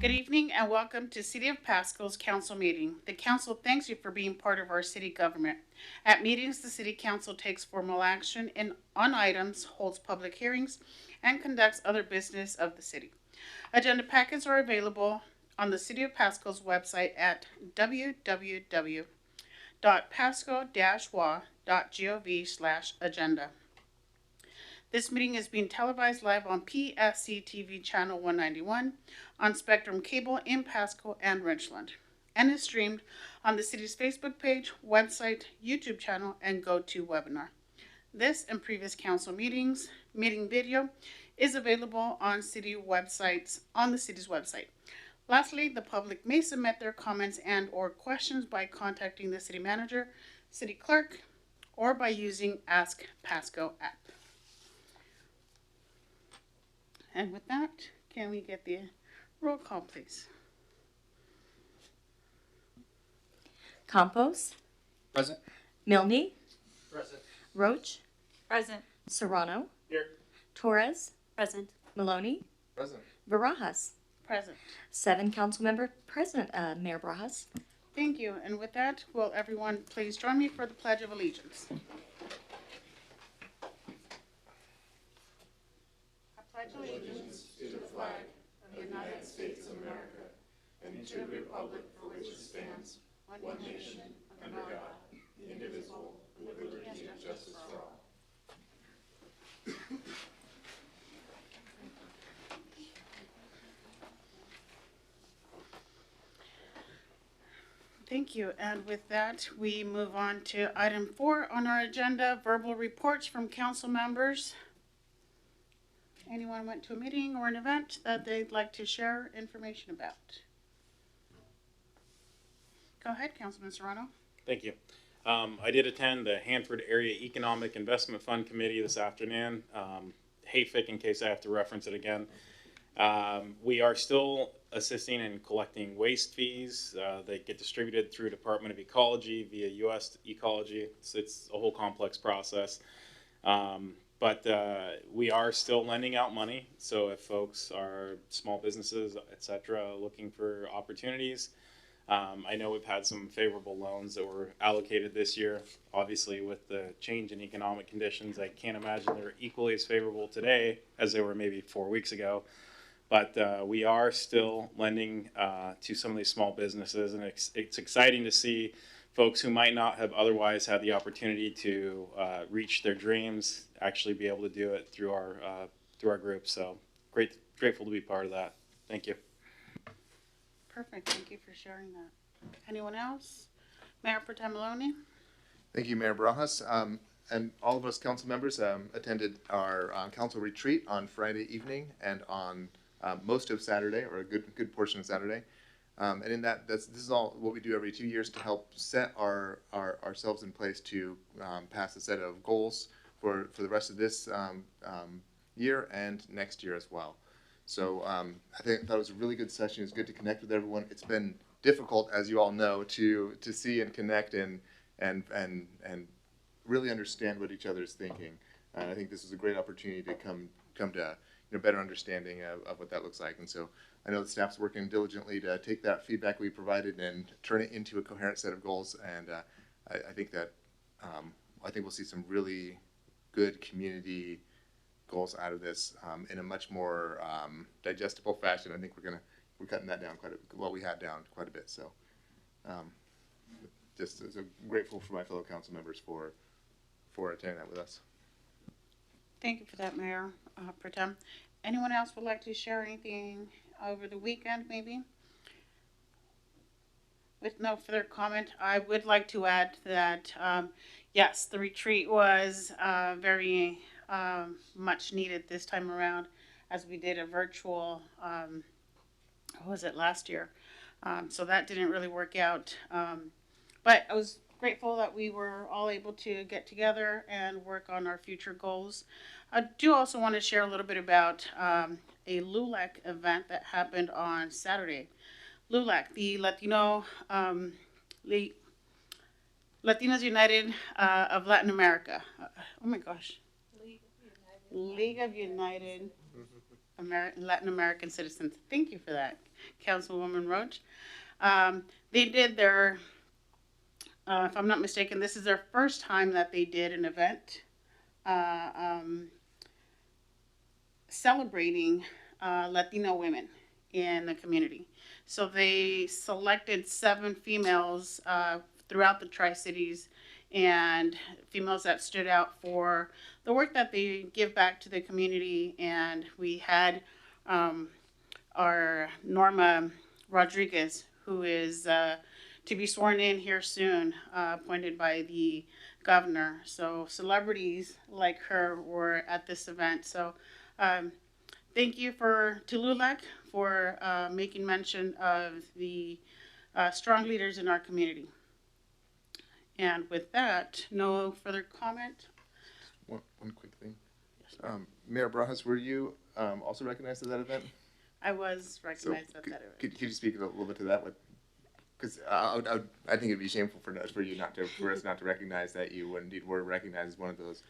Good evening and welcome to City of Pasco's council meeting. The council thanks you for being part of our city government. At meetings, the city council takes formal action on items, holds public hearings, and conducts other business of the city. Agenda packets are available on the City of Pasco's website at www.pasco-wa.gov/agenda. This meeting is being televised live on PSC-TV channel 191 on Spectrum Cable in Pasco and Richland, and is streamed on the city's Facebook page, website, YouTube channel, and GoToWebinar. This and previous council meeting video is available on the city's website. Lastly, the public may submit their comments and or questions by contacting the city manager, city clerk, or by using Ask Pasco app. And with that, can we get the roll call, please? Campos. Present. Milne. Present. Roach. Present. Serrano. Here. Torres. Present. Maloney. Present. Barajas. Present. 7 council member present, Mayor Barajas. Thank you. And with that, will everyone please join me for the Pledge of Allegiance? I pledge allegiance to the flag of the United States of America and to the republic for which it stands, one nation, under God, indivisible, with liberty and justice for all. Thank you. And with that, we move on to item 4 on our agenda, verbal reports from council members. Anyone went to a meeting or an event that they'd like to share information about? Go ahead, Councilman Serrano. Thank you. I did attend the Hanford Area Economic Investment Fund Committee this afternoon. HAFIC, in case I have to reference it again. We are still assisting in collecting waste fees. They get distributed through Department of Ecology via U.S. Ecology. It's a whole complex process. But we are still lending out money. So if folks are small businesses, etc., looking for opportunities, I know we've had some favorable loans that were allocated this year. Obviously, with the change in economic conditions, I can't imagine they're equally as favorable today as they were maybe 4 weeks ago. But we are still lending to some of these small businesses, and it's exciting to see folks who might not have otherwise had the opportunity to reach their dreams actually be able to do it through our group. So grateful to be part of that. Thank you. Perfect. Thank you for sharing that. Anyone else? Mayor Pro Tem Maloney. Thank you, Mayor Barajas. And all of us council members attended our council retreat on Friday evening and on most of Saturday, or a good portion of Saturday. And in that, this is all what we do every 2 years to help set ourselves in place to pass a set of goals for the rest of this year and next year as well. So I thought it was a really good session. It's good to connect with everyone. It's been difficult, as you all know, to see and connect and really understand what each other is thinking. And I think this is a great opportunity to come to better understanding of what that looks like. And so I know the staff's working diligently to take that feedback we provided and turn it into a coherent set of goals. And I think that I think we'll see some really good community goals out of this in a much more digestible fashion. I think we're cutting that down quite a bit. Well, we had down quite a bit. So just so grateful for my fellow council members for attending that with us. Thank you for that, Mayor Pro Tem. Anyone else would like to share anything over the weekend, maybe? With no further comment, I would like to add that, yes, the retreat was very much needed this time around, as we did a virtual, what was it, last year? So that didn't really work out. But I was grateful that we were all able to get together and work on our future goals. I do also want to share a little bit about a LULAC event that happened on Saturday. LULAC, the Latino Latinos United of Latin America. Oh my gosh. League of United Latin American citizens. Thank you for that, Councilwoman Roach. They did their, if I'm not mistaken, this is their first time that they did an event celebrating Latino women in the community. So they selected 7 females throughout the Tri-Cities, and females that stood out for the work that they give back to the community. And we had our Norma Rodriguez, who is to be sworn in here soon, appointed by the governor. So celebrities like her were at this event. So thank you to LULAC for making mention of the strong leaders in our community. And with that, no further comment. One quick thing. Mayor Barajas, were you also recognized at that event? I was recognized at that event. Could you speak a little bit to that? Because I think it'd be shameful for us not to recognize that you indeed were recognized as one of those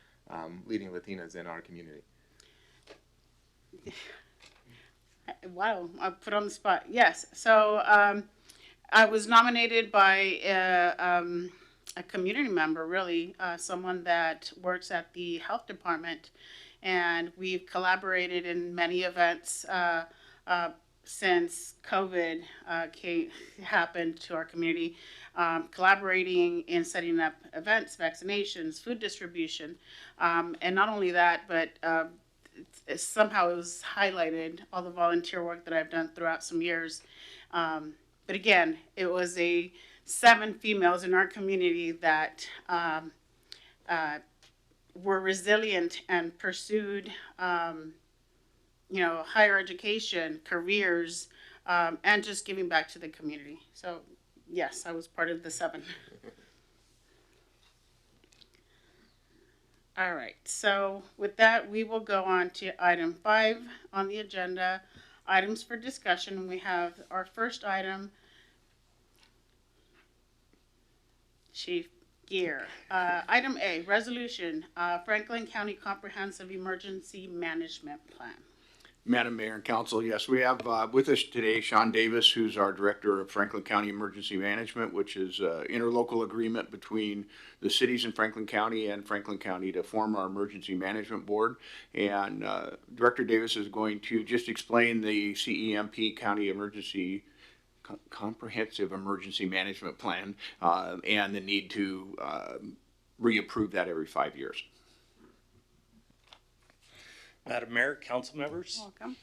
leading Latinas in our community. Wow, I put on the spot. Yes, so I was nominated by a community member, really, someone that works at the health department, and we've collaborated in many events since COVID happened to our community, collaborating in setting up events, vaccinations, food distribution, and not only that, but somehow it was highlighted, all the volunteer work that I've done throughout some years. But again, it was 7 females in our community that were resilient and pursued, higher education, careers, and just giving back to the community. So yes, I was part of the 7. All right, so with that, we will go on to item 5 on the agenda, items for discussion. We have our first item, Chief Gear. Item A, resolution, Franklin County Comprehensive Emergency Management Plan. Madam Mayor and Council, yes, we have with us today Sean Davis, who's our Director of Franklin County Emergency Management, which is an interlocal agreement between the cities in Franklin County and Franklin County to form our Emergency Management Board. And Director Davis is going to just explain the CEMP County Emergency Comprehensive Emergency Management Plan and the need to reapprove that every 5 years. Madam Mayor, council members, Welcome.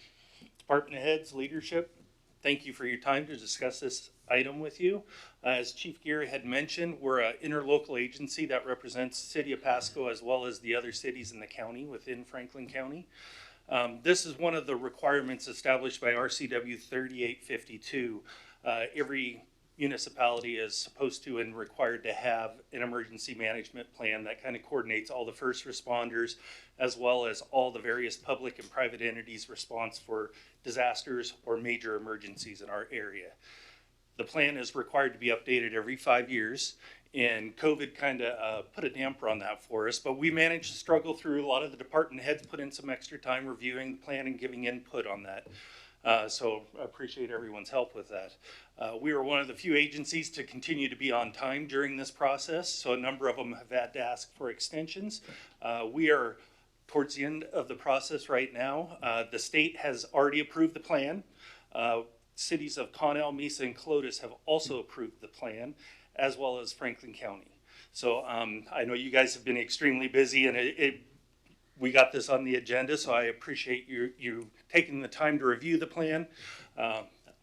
department heads, leadership, thank you for your time to discuss this item with you. As Chief Geary had mentioned, we're an interlocal agency that represents the city of Pasco as well as the other cities in the county within Franklin County. This is one of the requirements established by RCW 3852. Every municipality is supposed to and required to have an emergency management plan that kind of coordinates all the first responders as well as all the various public and private entities' response for disasters or major emergencies in our area. The plan is required to be updated every 5 years, and COVID kind of put a damper on that for us, but we managed to struggle through. A lot of the department heads put in some extra time reviewing the plan and giving input on that. So I appreciate everyone's help with that. We were one of the few agencies to continue to be on time during this process, so a number of them have had to ask for extensions. We are towards the end of the process right now. The state has already approved the plan. Cities of Connell, Mesa, and Clotis have also approved the plan, as well as Franklin County. So I know you guys have been extremely busy, and we got this on the agenda, so I appreciate you taking the time to review the plan.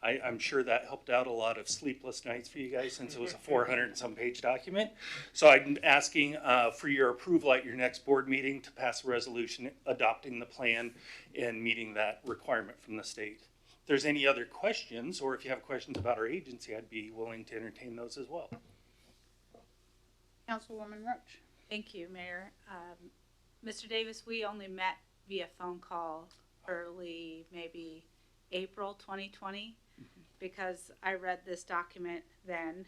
I'm sure that helped out a lot of sleepless nights for you guys since it was a 400 and some page document. So I'm asking for your approval at your next board meeting to pass a resolution adopting the plan and meeting that requirement from the state. If there's any other questions, or if you have questions about our agency, I'd be willing to entertain those as well. Councilwoman Roach. Thank you, Mayor. Mr. Davis, we only met via phone call early, maybe April 2020, because I read this document then,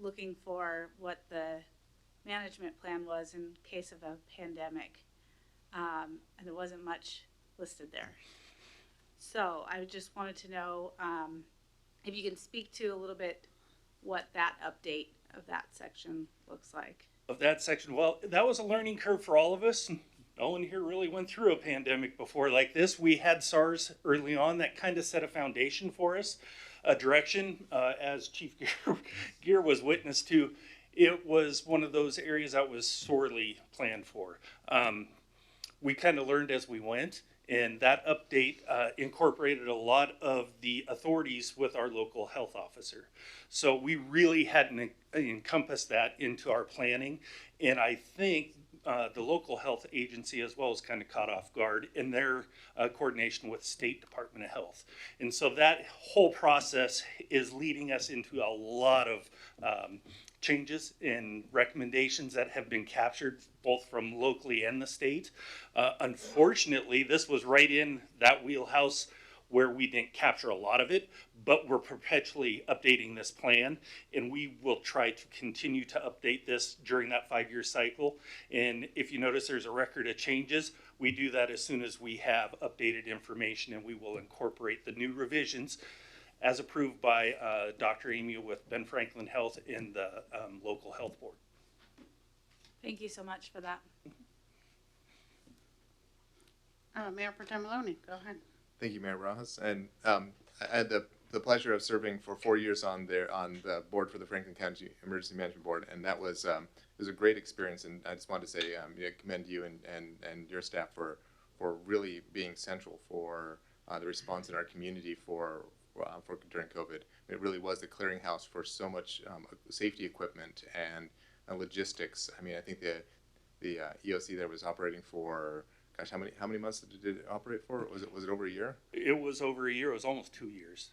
looking for what the management plan was in case of a pandemic, and there wasn't much listed there. So I just wanted to know if you can speak to a little bit what that update of that section looks like. Of that section, well, that was a learning curve for all of us. No one here really went through a pandemic before like this. We had SARS early on that kind of set a foundation for us, a direction, as Chief Gear was witness to. It was one of those areas that was sorely planned for. We kind of learned as we went, and that update incorporated a lot of the authorities with our local health officer. So we really hadn't encompassed that into our planning, and I think the local health agency as well is kind of caught off guard in their coordination with State Department of Health. And so that whole process is leading us into a lot of changes and recommendations that have been captured both from locally and the state. Unfortunately, this was right in that wheelhouse where we didn't capture a lot of it, but we're perpetually updating this plan, and we will try to continue to update this during that 5-year cycle. And if you notice there's a record of changes, we do that as soon as we have updated information, and we will incorporate the new revisions as approved by Dr. Emu with Ben Franklin Health and the local health board. Thank you so much for that. Mayor Pro Tem Maloney, go ahead. Thank you, Mayor Barajas. And I had the pleasure of serving for 4 years on the board for the Franklin County Emergency Management Board, and that was it was a great experience. And I just wanted to say, commend you and your staff for really being central for the response in our community for during COVID. It really was the clearinghouse for so much safety equipment and logistics. I mean, I think the EOC there was operating for, gosh, how many months did it operate for? Was it over a year? It was over a year. It was almost 2 years.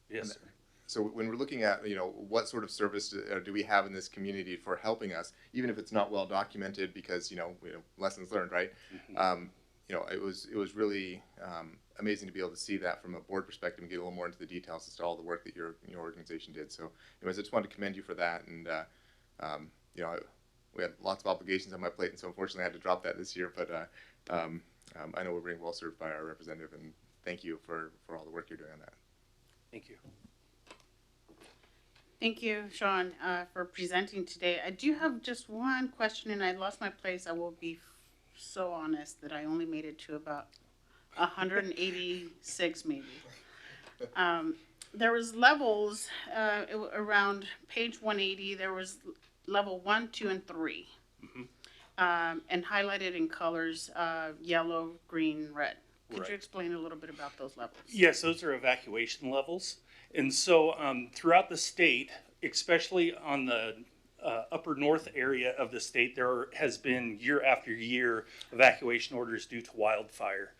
Yes, sir. So when we're looking at, what sort of service do we have in this community for helping us, even if it's not well documented, because lessons learned, right? Mm-hmm. It was really amazing to be able to see that from a board perspective and get a little more into the details as to all the work that your organization did. So, anyways, I just wanted to commend you for that. And we had lots of obligations on my plate, and so unfortunately I had to drop that this year. But I know we're being well served by our representative, and thank you for all the work you're doing on that. Thank you. Thank you, Sean, for presenting today. I do have just one question, and I lost my place. I will be so honest that I only made it to about 186 maybe. There was levels around page 180. There was level 1, 2, and 3, and highlighted in colors yellow, green, red. Could you explain a little bit about those levels? Yes, those are evacuation levels. And so throughout the state, especially on the upper north area of the state, there has been year after year evacuation orders due to wildfire.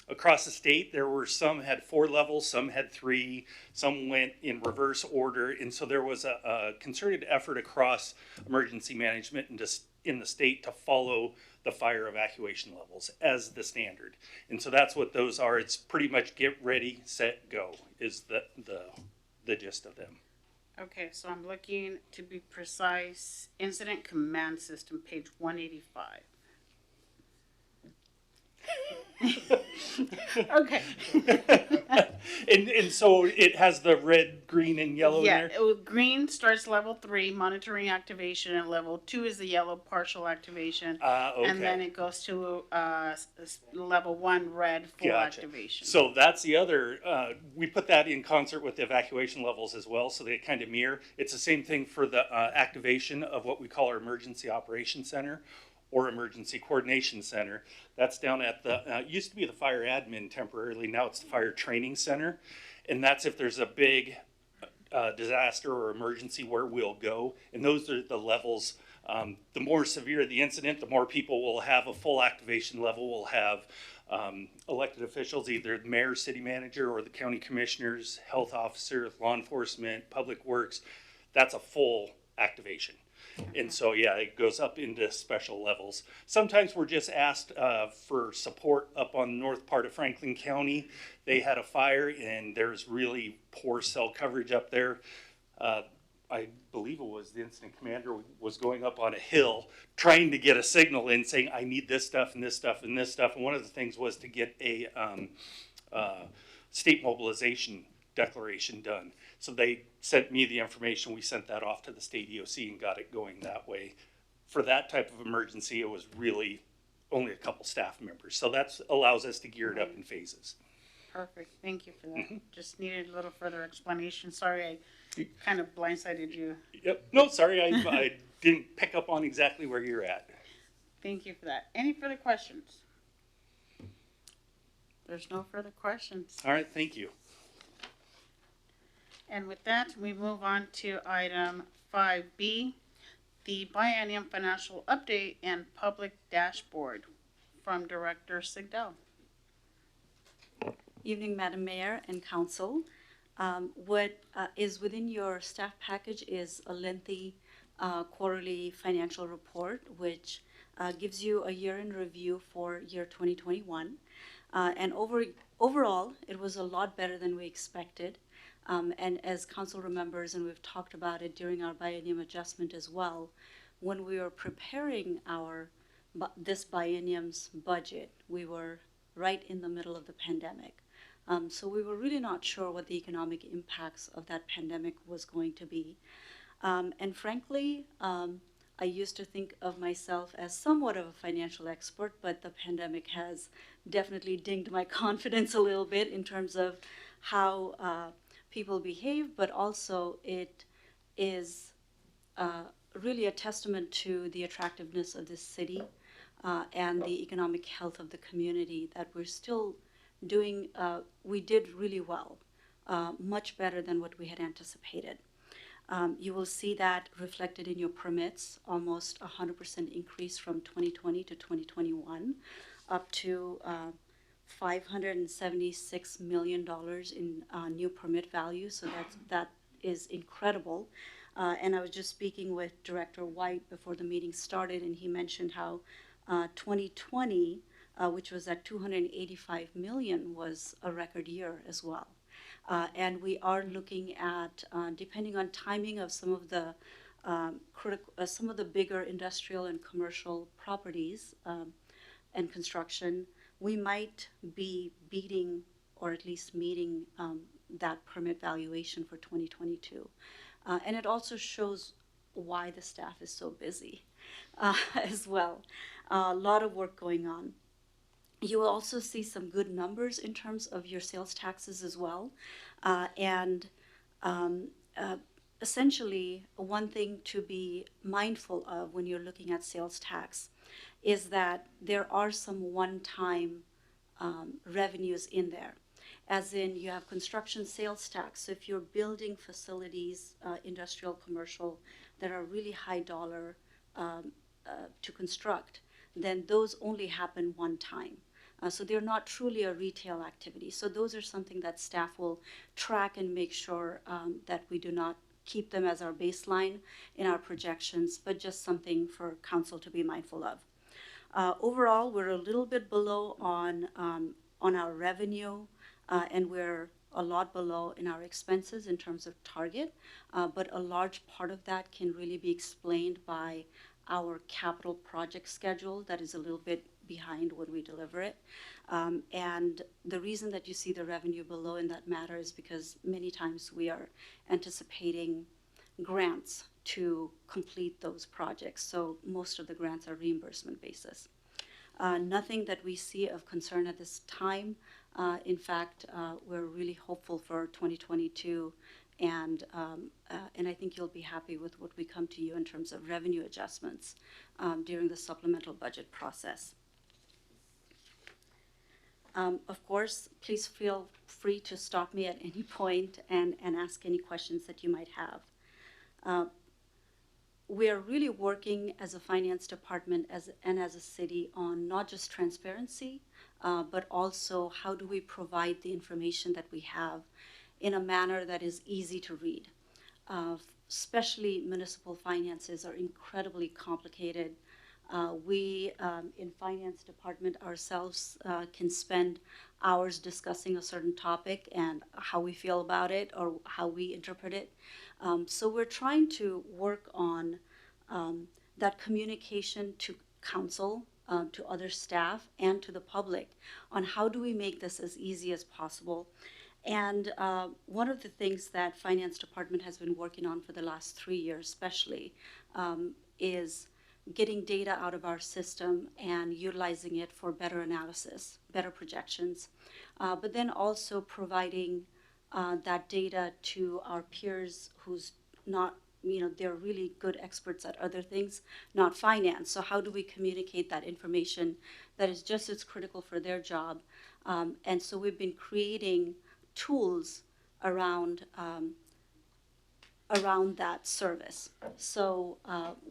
Across the state, there were some had 4 levels, some had 3, some went in reverse order. And so there was a concerted effort across emergency management and just in the state to follow the fire evacuation levels as the standard. And so that's what those are. It's pretty much get ready, set, go is the gist of them. Okay, so I'm looking to be precise, Incident Command System, page 185. Okay. and so it has the red, green, and yellow Yeah, there? green starts level 3, monitoring activation, and level 2 is the yellow partial activation. Okay. And then it goes to level 1, red, full Gotcha. activation. So that's the other, we put that in concert with the evacuation levels as well, so they kind of mirror. It's the same thing for the activation of what we call our Emergency Operations Center or Emergency Coordination Center. That's down at the, used to be the Fire Admin temporarily, now it's the Fire Training Center. And that's if there's a big disaster or emergency where we'll go. And those are the levels. The more severe the incident, the more people will have a full activation level. We'll have elected officials, either the mayor, city manager, or the county commissioners, health officer, law enforcement, public works. That's a full activation. And so, yeah, it goes up into special levels. Sometimes we're just asked for support up on the north part of Franklin County. They had a fire and there's really poor cell coverage up there. I believe it was the incident commander was going up on a hill trying to get a signal in saying, I need this stuff and this stuff and this stuff. And one of the things was to get a state mobilization declaration done. So they sent me the information, we sent that off to the state EOC and got it going that way. For that type of emergency, it was really only a couple staff members. So that allows us to gear it up in phases. Perfect, thank you for that. Just needed a little further explanation. Sorry, I kind of blindsided you. Yep, no, sorry, I didn't pick up on exactly where you're at. Thank you for that. Any further questions? There's no further questions. All right, thank you. And with that, we move on to item 5B, the Biennium Financial Update and Public Dashboard from Director Sigdell. Evening, Madam Mayor and Council. What is within your staff package is a lengthy quarterly financial report, which gives you a year in review for year 2021. And overall, it was a lot better than we expected. And as Council remembers, and we've talked about it during our biennium adjustment as well, when we were preparing this biennium's budget, we were right in the middle of the pandemic. So we were really not sure what the economic impacts of that pandemic was going to be. And frankly, I used to think of myself as somewhat of a financial expert, but the pandemic has definitely dinged my confidence a little bit in terms of how people behave, but also it is really a testament to the attractiveness of this city and the economic health of the community that we're still doing. We did really well, much better than what we had anticipated. You will see that reflected in your permits, almost 100% increase from 2020 to 2021, up to $576 million in new permit value. So that is incredible. And I was just speaking with Director White before the meeting started, and he mentioned how 2020, which was at 285 million, was a record year as well. And we are looking at, depending on timing of some of the some of the bigger industrial and commercial properties and construction, we might be beating or at least meeting that permit valuation for 2022. And it also shows why the staff is so busy as well. A lot of work going on. You will also see some good numbers in terms of your sales taxes as well. Essentially, one thing to be mindful of when you're looking at sales tax is that there are some one-time revenues in there. As in, you have construction sales tax. So if you're building facilities, industrial, commercial, that are really high dollar to construct, then those only happen one time. So they're not truly a retail activity. So those are something that staff will track and make sure that we do not keep them as our baseline in our projections, but just something for council to be mindful of. Overall, we're a little bit below on our revenue, and we're a lot below in our expenses in terms of target, but a large part of that can really be explained by our capital project schedule that is a little bit behind when we deliver it. And the reason that you see the revenue below in that matter is because many times we are anticipating grants to complete those projects. So most of the grants are reimbursement basis. Nothing that we see of concern at this time. In fact, we're really hopeful for 2022, and I think you'll be happy with what we come to you in terms of revenue adjustments during the supplemental budget process. Of course, please feel free to stop me at any point and ask any questions that you might have. We are really working as a finance department and as a city on not just transparency, but also how do we provide the information that we have in a manner that is easy to read. Especially municipal finances are incredibly complicated. We in finance department ourselves can spend hours discussing a certain topic and how we feel about it or how we interpret it. So we're trying to work on that communication to council to other staff and to the public on how do we make this as easy as possible. And one of the things that Finance Department has been working on for the last 3 years especially is getting data out of our system and utilizing it for better analysis, better projections, but then also providing that data to our peers who's not, they're really good experts at other things, not finance. So how do we communicate that information that is just as critical for their job? And so we've been creating tools around that service. So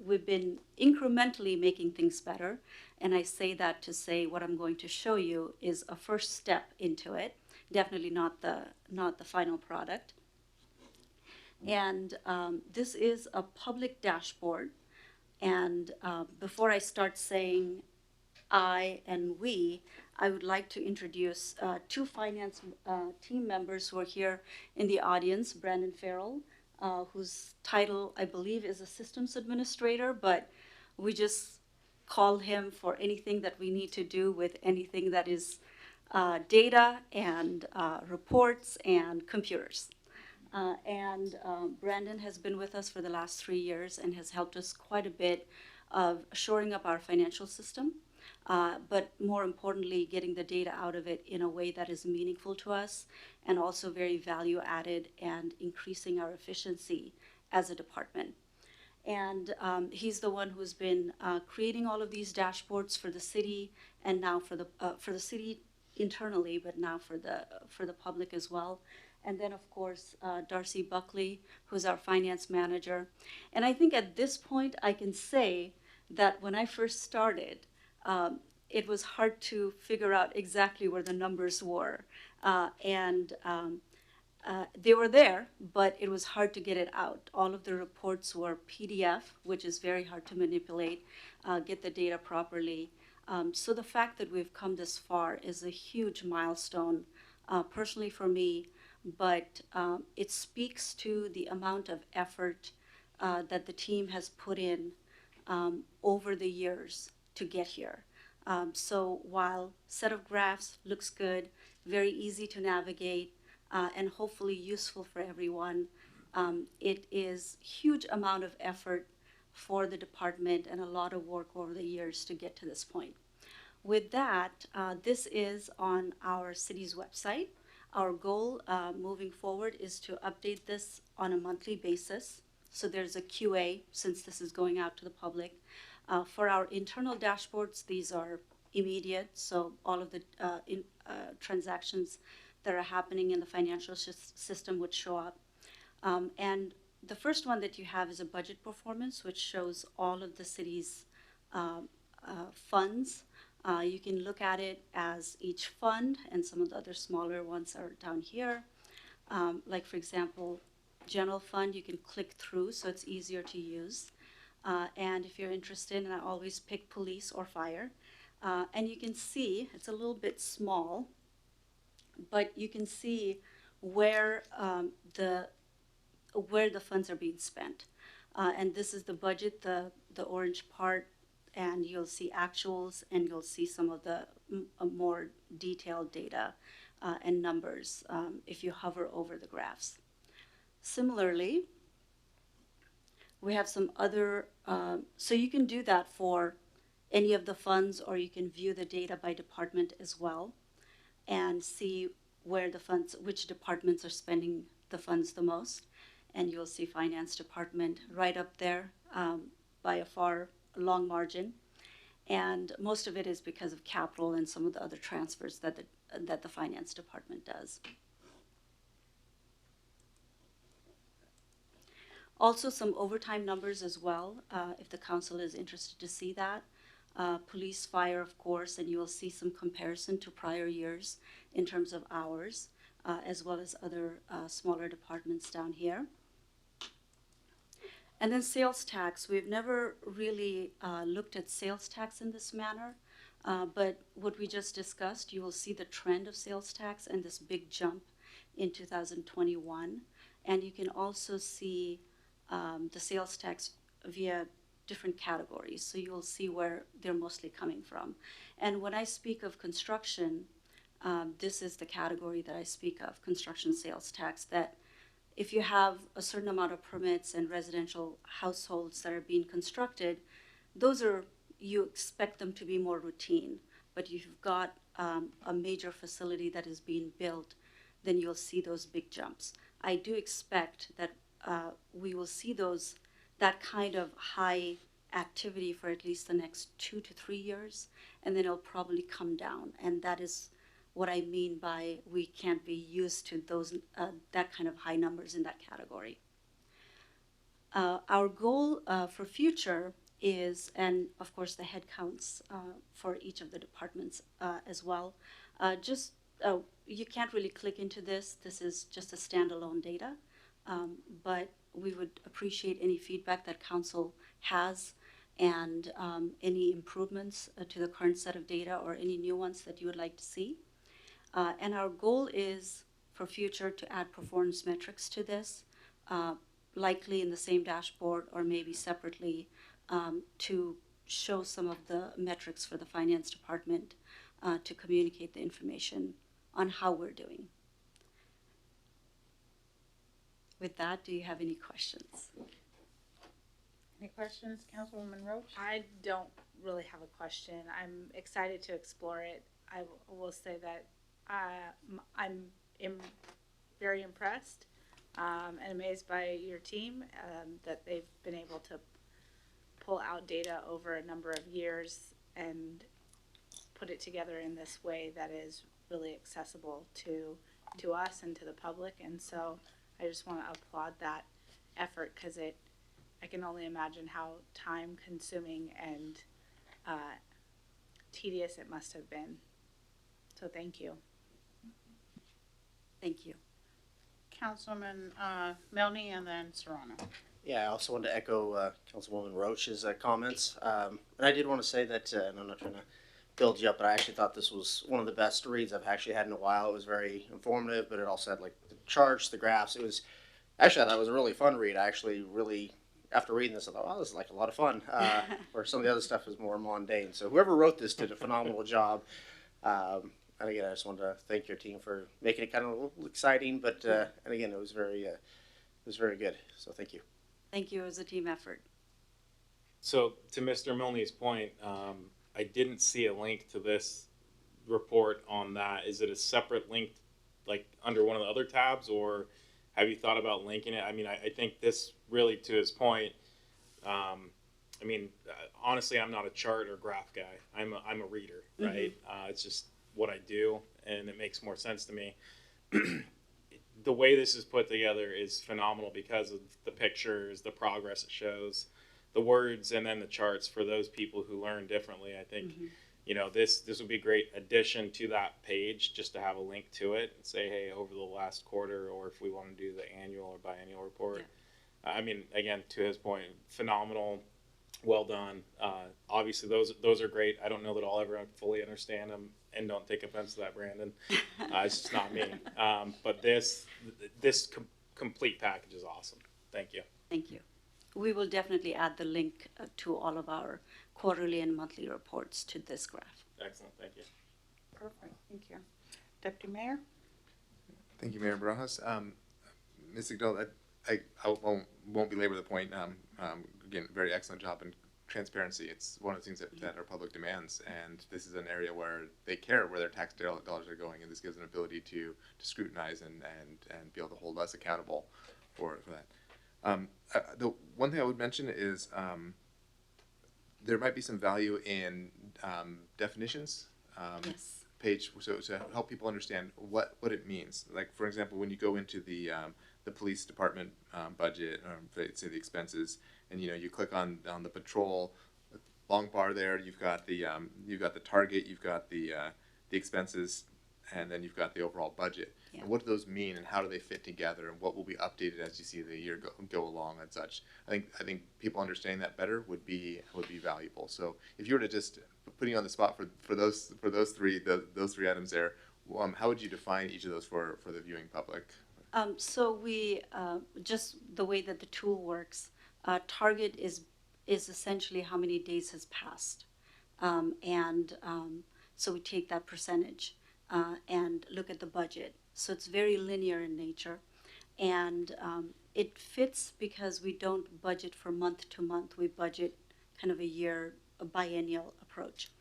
we've been incrementally making things better, and I say that to say what I'm going to show you is a first step into it. Definitely not the final product. And this is a public dashboard. And before I start saying I and we, I would like to introduce two finance team members who are here in the audience, Brandon Farrell, whose title I believe is a systems administrator, but we just call him for anything that we need to do with anything that is data and reports and computers. And Brandon has been with us for the last 3 years and has helped us quite a bit of shoring up our financial system, but more importantly, getting the data out of it in a way that is meaningful to us and also very value added and increasing our efficiency as a department. And he's the one who's been creating all of these dashboards for the city and now for the city internally, but now for the public as well. And then, of course, Darcy Buckley, who's our finance manager. And I think at this point, I can say that when I first started, it was hard to figure out exactly where the numbers were. They were there, but it was hard to get it out. All of the reports were PDF, which is very hard to manipulate, get the data properly. So the fact that we've come this far is a huge milestone, personally for me, but it speaks to the amount of effort that the team has put in over the years to get here. So while set of graphs looks good, very easy to navigate, and hopefully useful for everyone, it is huge amount of effort for the department and a lot of work over the years to get to this point. With that, this is on our city's website. Our goal moving forward is to update this on a monthly basis. So there's a QA since this is going out to the public. For our internal dashboards, these are immediate. So all of the transactions that are happening in the financial system would show up. And the first one that you have is a budget performance, which shows all of the city's funds. You can look at it as each fund, and some of the other smaller ones are down here. Like, for example, general fund, you can click through, so it's easier to use. And if you're interested, and I always pick police or fire, and you can see, it's a little bit small, but you can see where the funds are being spent. And this is the budget, the orange part, and you'll see actuals, and you'll see some of the more detailed data and numbers if you hover over the graphs. Similarly, we have some other, so you can do that for any of the funds, or you can view the data by department as well and see where the funds, which departments are spending the funds the most. And you'll see finance department right up there by a long margin. And most of it is because of capital and some of the other transfers that the finance department does. Also some overtime numbers as well, if the council is interested to see that. Police, fire, of course, and you will see some comparison to prior years in terms of hours, as well as other smaller departments down here. And then sales tax. We've never really looked at sales tax in this manner, but what we just discussed, you will see the trend of sales tax and this big jump in 2021. And you can also see the sales tax via different categories. So you'll see where they're mostly coming from. And when I speak of construction, this is the category that I speak of, construction sales tax, that if you have a certain amount of permits and residential households that are being constructed, those are, you expect them to be more routine. But if you've got a major facility that is being built, then you'll see those big jumps. I do expect that we will see that kind of high activity for at least the next 2 to 3 years, and then it'll probably come down. And that is what I mean by we can't be used to those that kind of high numbers in that category. Our goal for future is, and of course the head counts for each of the departments as well. You can't really click into this. This is just a standalone data, but we would appreciate any feedback that council has and any improvements to the current set of data or any new ones that you would like to see. And our goal is for future to add performance metrics to this, likely in the same dashboard or maybe separately, to show some of the metrics for the finance department to communicate the information on how we're doing. With that, do you have any questions? Any questions, Councilwoman Roach? I don't really have a question. I'm excited to explore it. I will say that I'm very impressed and amazed by your team, that they've been able to pull out data over a number of years and put it together in this way that is really accessible to us and to the public. And so I just want to applaud that effort, because I can only imagine how time consuming and tedious it must have been. So thank you. Thank you. Councilman Melny and then Serrano. Yeah, I also wanted to echo Councilwoman Roach's comments. And I did want to say that, and I'm not trying to build you up, but I actually thought this was one of the best reads I've actually had in a while. It was very informative, but it also had like the charts, the graphs. It was, actually I thought it was a really fun read. I actually really, after reading this, I thought, wow, this is like a lot of fun. Where some of the other stuff is more mundane. So whoever wrote this did a phenomenal job. And again, I just wanted to thank your team for making it kind of a little exciting, but and again, it was very good. So thank you. Thank you. It was a team effort. So to Mr. Milne's point, I didn't see a link to this report on that. Is it a separate link, like under one of the other tabs, or have you thought about linking it? I mean, I think this really, to his point, I mean, honestly, I'm not a chart or graph guy. I'm a reader, right? It's just what I do, and it makes more sense to me. The way this is put together is phenomenal because of the pictures, the progress it shows, the words, and then the charts for those people who learn differently. I think, you know, this would be a great addition to that page, just to have a link to it and say, hey, over the last quarter, or if we want to do the annual or biennial report. Yeah. I mean, again, to his point, phenomenal, well done. Obviously, those are great. I don't know that I'll ever fully understand them, and don't take offense to that, Brandon. It's just not me. But this complete package is awesome. Thank you. Thank you. We will definitely add the link to all of our quarterly and monthly reports to this graph. Excellent. Thank you. Perfect. Thank you. Deputy Mayor? Thank you, Mayor Barajas. Ms. Sigdell, I won't belabor the point. Again, very excellent job in transparency. It's one of the things that our public demands, and this is an area where they care where their tax dollars are going, and this gives an ability to scrutinize and be able to hold us accountable for that. The one thing I would mention is there might be some value in definitions. Yes. Page, so to help people understand what it means. Like, for example, when you go into the police department budget, or say the expenses, and you click on the patrol long bar there, you've got the target, you've got the expenses, and then you've got the overall budget. Yeah. And what do those mean, and how do they fit together, and what will be updated as you see the year go along and such? I think people understanding that better would be valuable. So if you were to just putting you on the spot for those three items there, how would you define each of those for the viewing public? So we just the way that the tool works, target is is essentially how many days has passed. So we take that percentage and look at the budget. So it's very linear in nature. And it fits because we don't budget for month to month. We budget kind of a biennial approach.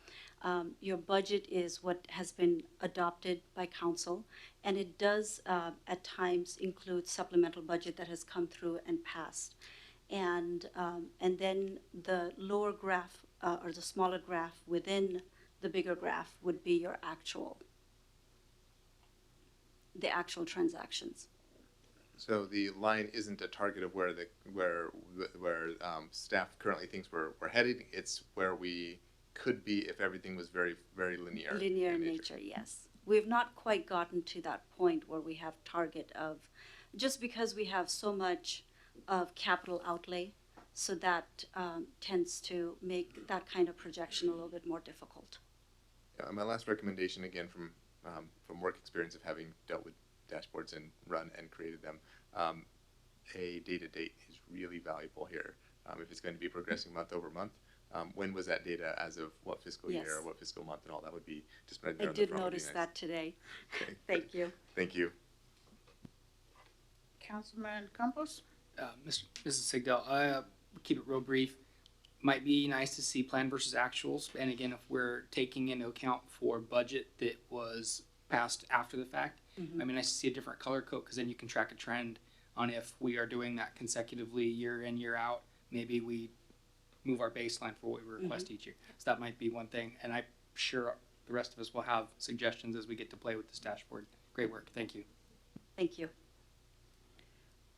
Your budget is what has been adopted by council, and it does at times include supplemental budget that has come through and passed. And then the lower graph or the smaller graph within the bigger graph would be your the actual transactions. So the line isn't a target of where staff currently thinks we're headed. It's where we could be if everything was very, very linear. Linear in nature, yes. We've not quite gotten to that point where we have target of, just because we have so much of capital outlay, so that tends to make that kind of projection a little bit more difficult. Yeah, my last recommendation, again, from work experience of having dealt with dashboards and run and created them, a data date is really valuable here. If it's going to be progressing month over month, when was that data as of what fiscal year or what fiscal month and all that would be just right there. I did notice that today. Okay. Thank you. Thank you. Councilman Campos? Mrs. Sigdell, I keep it real brief. Might be nice to see plan versus actuals, and again, if we're taking into account for budget that was passed after the fact, Mm-hmm. I mean, nice to see a different color code, because then you can track a trend on if we are doing that consecutively year in, year out. Maybe we move our baseline for what we request each year. So that might be one thing, and I'm sure the rest of us will have suggestions as we get to play with this dashboard. Great work. Thank you. Thank you.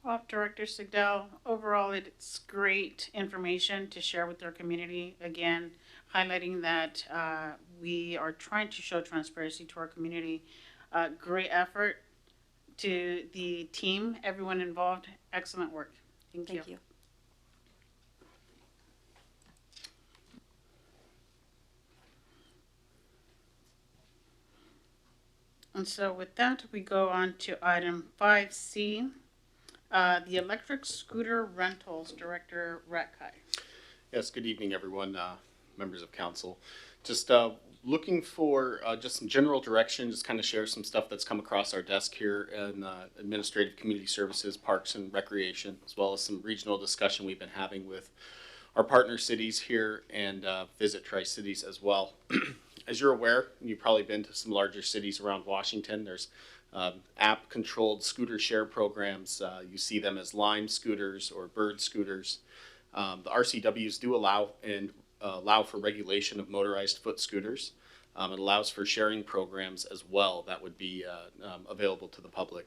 Well, Director Sigdell, overall, it's great information to share with our community. Again, highlighting that we are trying to show transparency to our community. Great effort to the team, everyone involved. Excellent work. Thank you. Thank you. And so with that, we go on to item 5C, the electric scooter rentals, Director Ratkai. Yes, good evening, everyone, members of council. Just looking for just some general direction, just kind of share some stuff that's come across our desk here in Administrative Community Services, Parks and Recreation, as well as some regional discussion we've been having with our partner cities here and Visit Tri-Cities as well. As you're aware, you've probably been to some larger cities around Washington. There's app-controlled scooter share programs. You see them as Lime scooters or Bird scooters. The RCWs do allow for regulation of motorized foot scooters. It allows for sharing programs as well that would be available to the public.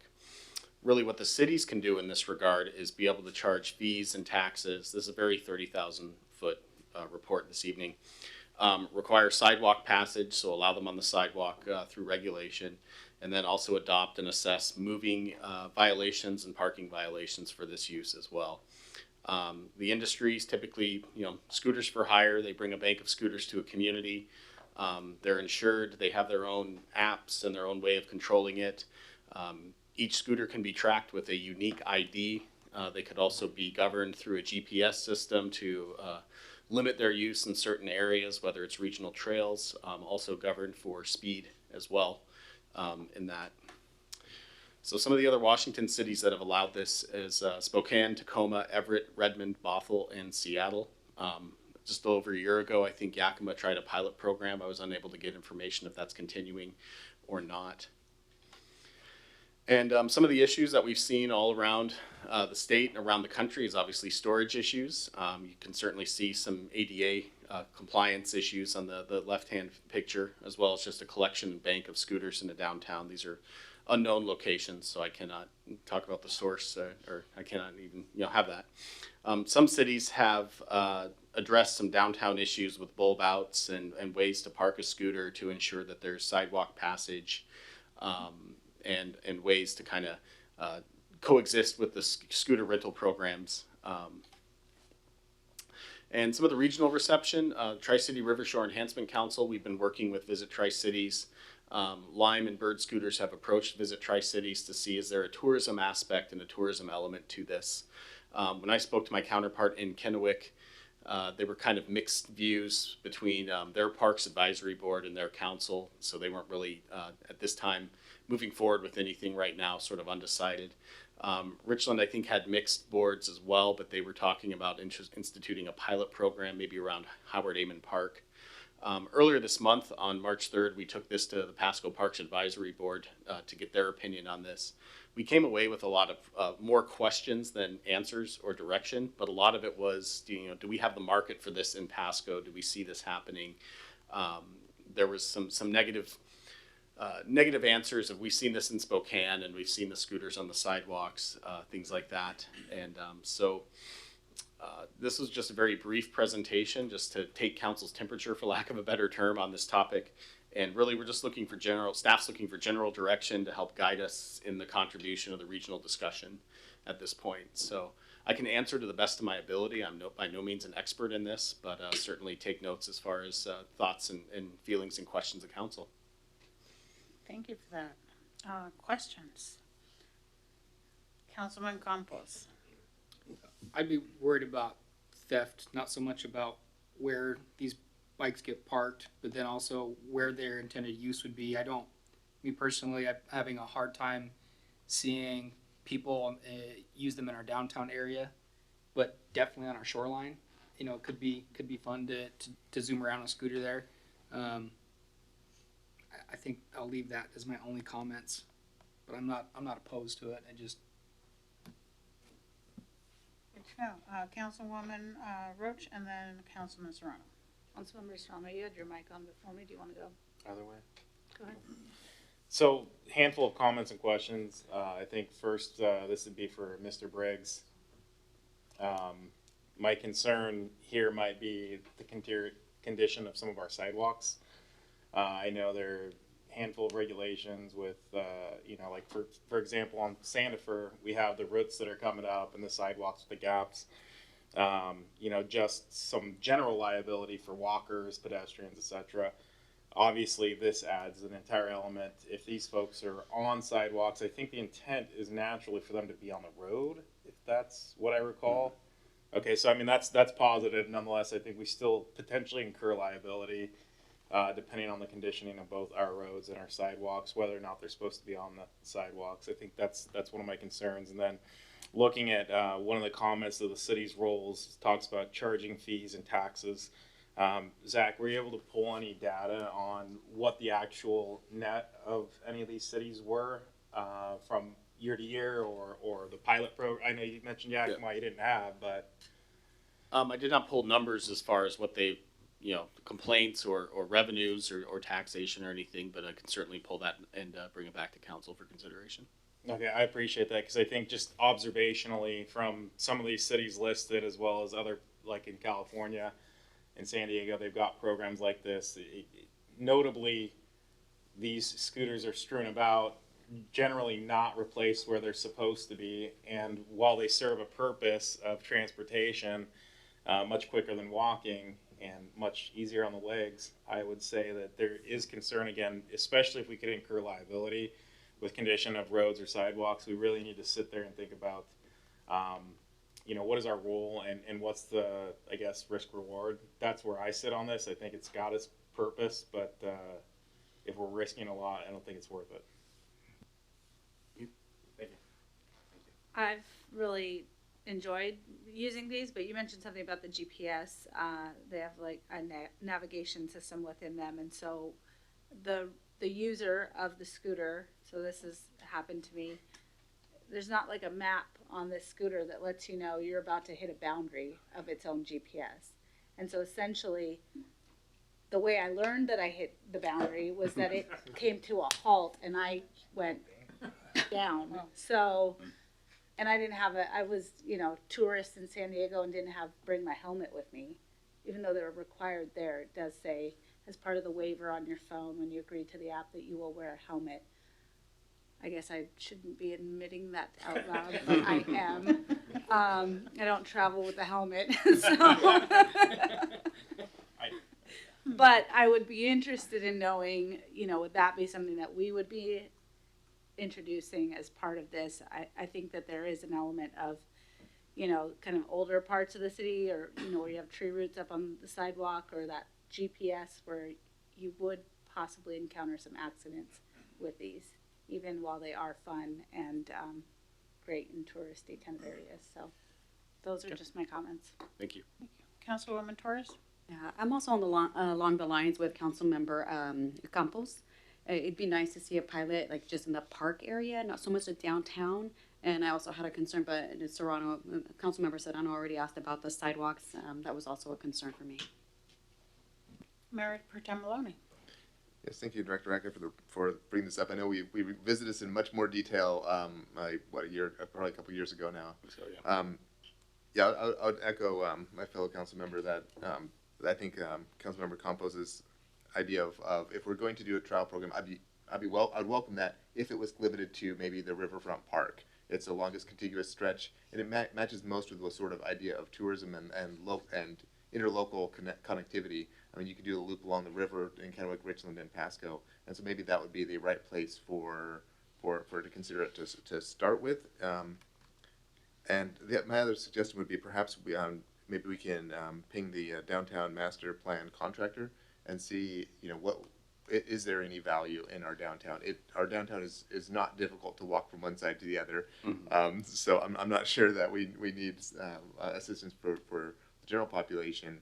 Really what the cities can do in this regard is be able to charge fees and taxes. This is a very 30,000 foot report this evening. Require sidewalk passage, so allow them on the sidewalk through regulation, and then also adopt and assess moving violations and parking violations for this use as well. The industries typically, scooters for hire. They bring a bank of scooters to a community. They're insured. They have their own apps and their own way of controlling it. Each scooter can be tracked with a unique ID. They could also be governed through a GPS system to limit their use in certain areas, whether it's regional trails, also governed for speed as well in that. So some of the other Washington cities that have allowed this is Spokane, Tacoma, Everett, Redmond, Bothell, and Seattle. Just over a year ago, I think Yakima tried a pilot program. I was unable to get information if that's continuing or not. And some of the issues that we've seen all around the state and around the country is obviously storage issues. You can certainly see some ADA compliance issues on the left-hand picture, as well as just a collection and bank of scooters in the downtown. These are unknown locations, so I cannot talk about the source, or I cannot even have that. Some cities have addressed some downtown issues with bulb outs and ways to park a scooter to ensure that there's sidewalk passage and ways to kind of coexist with the scooter rental programs. And some of the regional reception, Tri-City River Shore Enhancement Council, we've been working with Visit Tri-Cities. Lime and Bird scooters have approached Visit Tri-Cities to see is there a tourism aspect and a tourism element to this. When I spoke to my counterpart in Kennewick, They were kind of mixed views between their Parks Advisory Board and their council, so they weren't really, at this time, moving forward with anything right now, sort of undecided. Richland, I think, had mixed boards as well, but they were talking about instituting a pilot program, maybe around Howard Amon Park. Earlier this month, on March 3rd, we took this to the Pasco Parks Advisory Board to get their opinion on this. We came away with a lot of more questions than answers or direction, but a lot of it was, do we have the market for this in Pasco? Do we see this happening? There was some negative answers of, we've seen this in Spokane and we've seen the scooters on the sidewalks, things like that. And so this was just a very brief presentation just to take council's temperature, for lack of a better term, on this topic. And really, we're just looking for staff's looking for general direction to help guide us in the contribution of the regional discussion at this point. So I can answer to the best of my ability. I'm by no means an expert in this, but certainly take notes as far as thoughts and feelings and questions of council. Thank you for that. Questions? Councilman Campos. I'd be worried about theft, not so much about where these bikes get parked, but then also where their intended use would be. Me personally, I'm having a hard time seeing people use them in our downtown area, but definitely on our shoreline. It could be fun to zoom around on a scooter there. I think I'll leave that as my only comments, but I'm not opposed to it. Councilwoman Roach, and then Councilman Serrano. Councilmember Strong, you had your mic on before me. Do you want to go? Either way. Go ahead. So, handful of comments and questions. I think first, this would be for Mr. Briggs. My concern here might be the condition of some of our sidewalks. I know there are a handful of regulations with, like for example, on Sandifer, we have the roots that are coming up and the sidewalks with the gaps. Just some general liability for walkers, pedestrians, etc. Obviously, this adds an entire element. If these folks are on sidewalks, I think the intent is naturally for them to be on the road, if that's what I recall. Okay, so I mean, that's positive. Nonetheless, I think we still potentially incur liability, depending on the conditioning of both our roads and our sidewalks, whether or not they're supposed to be on the sidewalks. I think that's one of my concerns. And then looking at one of the comments of the city's roles, talks about charging fees and taxes. Zach, were you able to pull any data on what the actual net of any of these cities were from year to year, or the pilot program? I know you mentioned Yakima you didn't have, but I did not pull numbers as far as what they, complaints or revenues or taxation or anything, but I can certainly pull that and bring it back to council for consideration. Okay, I appreciate that, because I think just observationally from some of these cities listed, as well as other, like in California and San Diego, they've got programs like this. Notably, these scooters are strewn about, generally not replaced where they're supposed to be, and while they serve a purpose of transportation, much quicker than walking and much easier on the legs, I would say that there is concern, again, especially if we could incur liability with condition of roads or sidewalks. We really need to sit there and think about, what is our role and what's the, I guess, risk reward. That's where I sit on this. I think it's got its purpose, but if we're risking a lot, I don't think it's worth it. Thank you. I've really enjoyed using these, but you mentioned something about the GPS. They have like a navigation system within them, and so the user of the scooter, so this has happened to me, there's not like a map on this scooter that lets you know you're about to hit a boundary of its own GPS. And so essentially, the way I learned that I hit the boundary was that it came to a halt and I went down. So, and I didn't have I was, tourist in San Diego and didn't bring my helmet with me. Even though they're required there, it does say, as part of the waiver on your phone when you agree to the app, that you will wear a helmet. I guess I shouldn't be admitting that out loud, but I am. I don't travel with a helmet, so. But I would be interested in knowing, would that be something that we would be introducing as part of this? I think that there is an element of you know, kind of older parts of the city, or, you know, where you have tree roots up on the sidewalk, or that GPS where you would possibly encounter some accidents with these, even while they are fun and great in touristy kind of areas. So those are just my comments. Thank you. Councilwoman Torres? Yeah, I'm also on along the lines with Councilmember Campos. It'd be nice to see a pilot like just in the park area, not so much the downtown. And I also had a concern, but Serrano, Councilmember Serrano already asked about the sidewalks. That was also a concern for me. Mayor Pro Tem Maloney? Yes, thank you, Director Hacker, for bringing this up. I know we visited this in much more detail, probably a couple years ago now. So, yeah. Yeah, I would echo my fellow council member that I think Councilmember Campos's idea of if we're going to do a trial program, I'd welcome that if it was limited to maybe the riverfront park. It's the longest contiguous stretch, and it matches most with the sort of idea of tourism and interlocal connectivity. I mean, you could do a loop along the river in kind of like Richland and Pasco, and so maybe that would be the right place for to consider it to start with. And my other suggestion would be perhaps maybe we can ping the downtown master plan contractor and see, you know, is there any value in our downtown? Our downtown is not difficult to walk from one side to the other. Mm-hmm. So I'm not sure that we need assistance for the general population.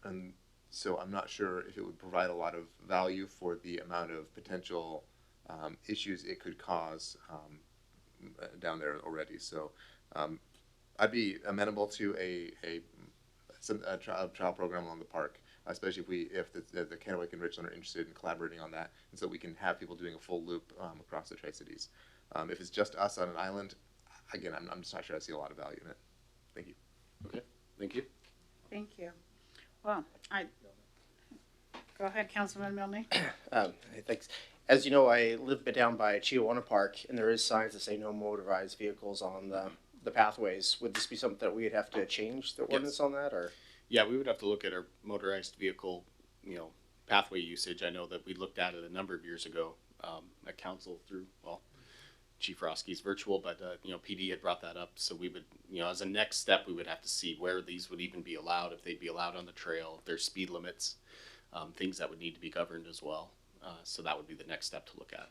And so I'm not sure if it would provide a lot of value for the amount of potential issues it could cause down there already. So I'd be amenable to a trial program along the park, especially if the Kennewick and Richland are interested in collaborating on that, and so we can have people doing a full loop across the Tri-Cities. If it's just us on an island, again, I'm just not sure I see a lot of value in it. Thank you. Okay, thank you. Thank you. Well, go ahead, Councilman Milne. Thanks. As you know, I live down by Chihuahua Park, and there is signs that say no motorized vehicles on the pathways. Would this be something that we'd have to change the ordinance on that, or? Yeah, we would have to look at our motorized vehicle, you know, pathway usage. I know that we looked at it a number of years ago at council through, well, Chief Roski's virtual, but, you know, PD had brought that up. So we would, you know, as a next step, we would have to see where these would even be allowed, if they'd be allowed on the trail, if there's speed limits, things that would need to be governed as well. So that would be the next step to look at.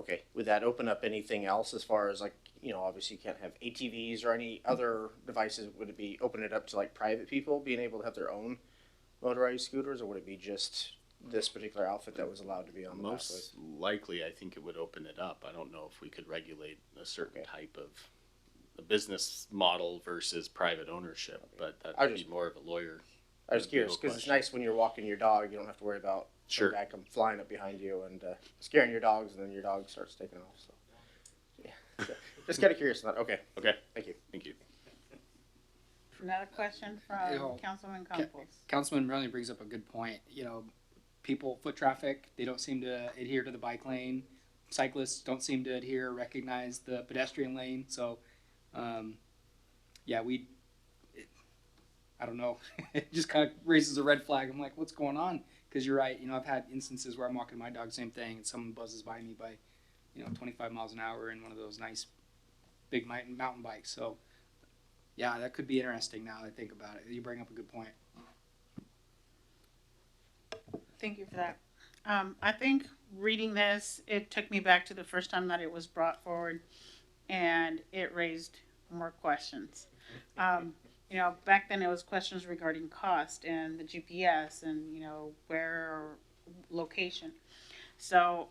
Okay, would that open up anything else as far as like, you know, obviously you can't have ATVs or any other devices. Would it be open it up to like private people being able to have their own motorized scooters, or would it be just this particular outfit that was allowed to be on the pathways? Most likely, I think it would open it up. I don't know if we could regulate a certain type of a business model versus private ownership, but that would be more of a lawyer. I was curious because it's nice when you're walking your dog, you don't have to worry about Sure. some guy come flying up behind you and scaring your dogs, and then your dog starts taking off. So, yeah, just kind of curious on that. Okay, thank you. Thank you. Another question from Councilman Campos. Councilman Milne brings up a good point. You know, foot traffic, they don't seem to adhere to the bike lane. Cyclists don't seem to adhere or recognize the pedestrian lane. So, yeah, I don't know. It just kind of raises a red flag. I'm like, what's going on? Because you're right. You know, I've had instances where I'm walking my dog, same thing, and someone buzzes by me by, 25 miles an hour in one of those nice big mountain bikes. So, yeah, that could be interesting now that I think about it. You bring up a good point. Thank you for that. I think reading this, it took me back to the first time that it was brought forward, and it raised more questions. Back then it was questions regarding cost and the GPS and, where or location. So,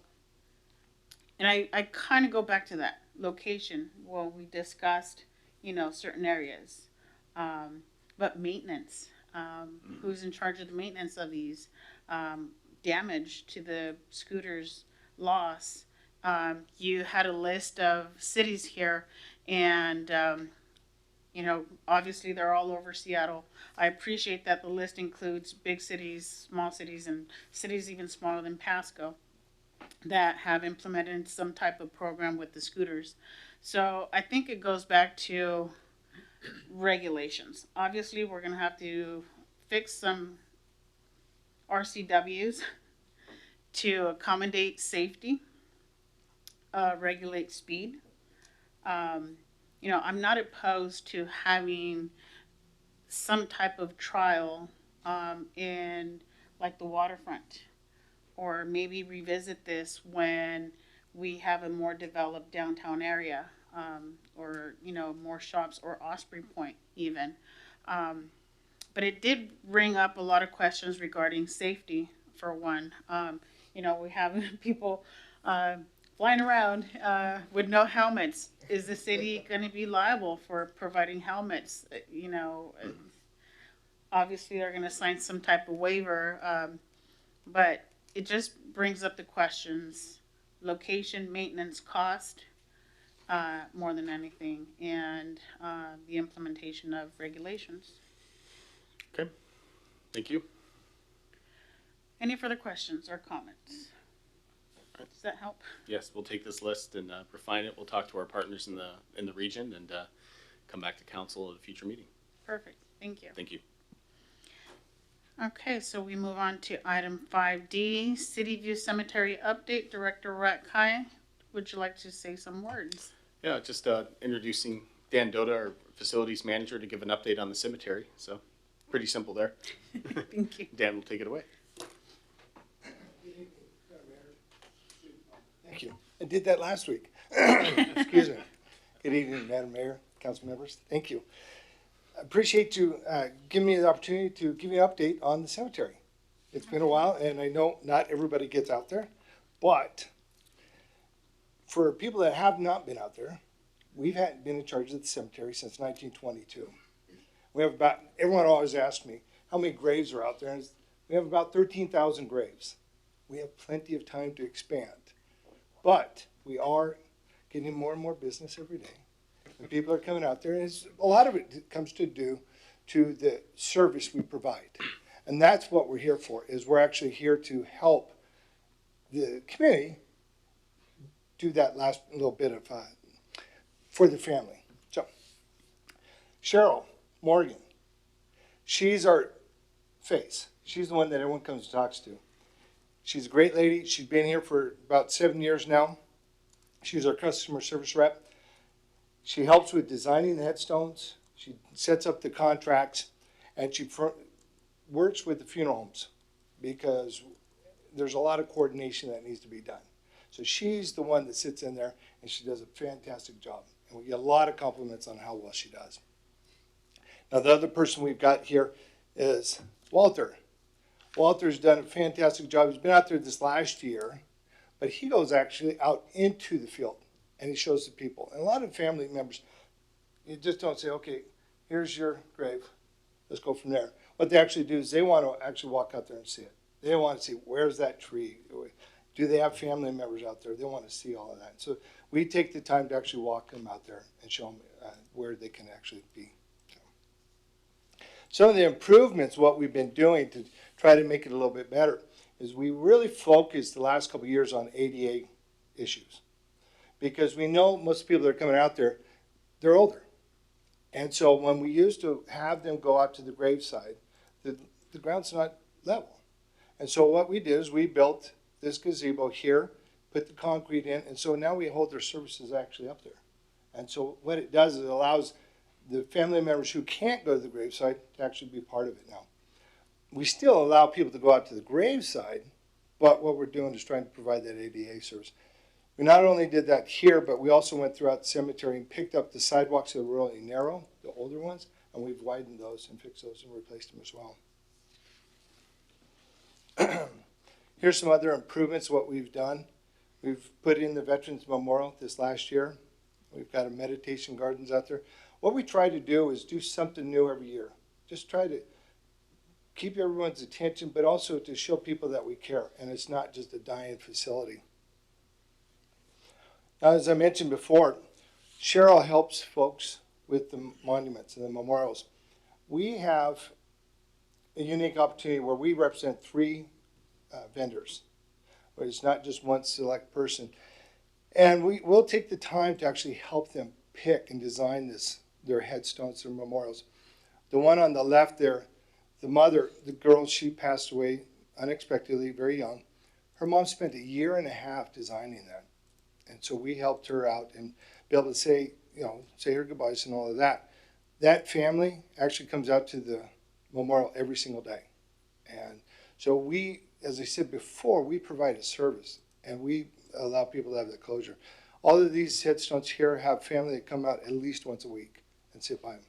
and I kind of go back to that location. Well, we discussed, certain areas, but maintenance, who's in charge of the maintenance of these, damage to the scooters, loss. You had a list of cities here, and obviously they're all over Seattle. I appreciate that the list includes big cities, small cities, and cities even smaller than Pasco that have implemented some type of program with the scooters. So I think it goes back to regulations. Obviously, we're going to have to fix some RCWs to accommodate safety, regulate speed, you know, I'm not opposed to having some type of trial in like the waterfront, or maybe revisit this when we have a more developed downtown area, or you know, more shops, or Osprey Point even. But it did bring up a lot of questions regarding safety. For one, you know, we have people flying around with no helmets. Is the city going to be liable for providing helmets? You know, obviously they're going to sign some type of waiver, but it just brings up the questions: location, maintenance, cost, more than anything, and the implementation of regulations. Okay, thank you. Any further questions or comments? Does that help? Yes, we'll take this list and refine it. We'll talk to our partners in the region and come back to council at a future meeting. Perfect. Thank you. Thank you. Okay, so we move on to item 5D, City View Cemetery Update. Director Ratkai, would you like to say some words? Yeah, just introducing Dan Doda, our facilities manager, to give an update on the cemetery. So pretty simple there. Thank you. Dan will take it away. Thank you. I did that last week. Excuse me. Good evening, Madam Mayor, council members. Thank you. I appreciate you giving me the opportunity to give you an update on the cemetery. It's been a while, and I know not everybody gets out there, but for people that have not been out there, we've been in charge of the cemetery since 1922. We have about, everyone always asks me, how many graves are out there? And we have about 13,000 graves. We have plenty of time to expand. But we are getting more and more business every day. And people are coming out there, and a lot of it comes to do to the service we provide. And that's what we're here for, is we're actually here to help the community do that last little bit of, for the family. So, Cheryl Morgan, she's our face. She's the one that everyone comes and talks to. She's a great lady. She's been here for about 7 years now. She's our customer service rep. She helps with designing the headstones. She sets up the contracts, and she works with the funeral homes because there's a lot of coordination that needs to be done. So she's the one that sits in there, and she does a fantastic job. And we get a lot of compliments on how well she does. Now, the other person we've got here is Walter. Walter's done a fantastic job. He's been out there this last year, but he goes actually out into the field and he shows the people. And a lot of family members, you just don't say, okay, here's your grave. Let's go from there. What they actually do is they want to actually walk out there and see it. They want to see, where's that tree? Do they have family members out there? They want to see all of that. So we take the time to actually walk them out there and show them where they can actually be. Some of the improvements, what we've been doing to try to make it a little bit better, is we really focused the last couple of years on ADA issues. Because we know most people that are coming out there, they're older. And so when we used to have them go out to the graveside, the ground's not level. And so what we did is we built this gazebo here, put the concrete in, and so now we hold their services actually up there. And so what it does is it allows the family members who can't go to the graveside to actually be part of it now. We still allow people to go out to the graveside, but what we're doing is trying to provide that ADA service. We not only did that here, but we also went throughout the cemetery and picked up the sidewalks that were really narrow, the older ones, and we've widened those and fixed those and replaced them as well. Here's some other improvements, what we've done. We've put in the Veterans Memorial this last year. We've got a meditation gardens out there. What we try to do is do something new every year. Just try to keep everyone's attention, but also to show people that we care, and it's not just a dying facility. Now, as I mentioned before, Cheryl helps folks with the monuments and the memorials. We have a unique opportunity where we represent 3 vendors, where it's not just one select person. And we'll take the time to actually help them pick and design their headstones, their memorials. The one on the left there, the mother, the girl, she passed away unexpectedly, very young. Her mom spent 1.5 years designing that. And so we helped her out and be able to say, say her goodbyes and all of that. That family actually comes out to the memorial every single day. And so we, as I said before, we provide a service and we allow people to have that closure. All of these headstones here have family that come out at least once a week and sit by them.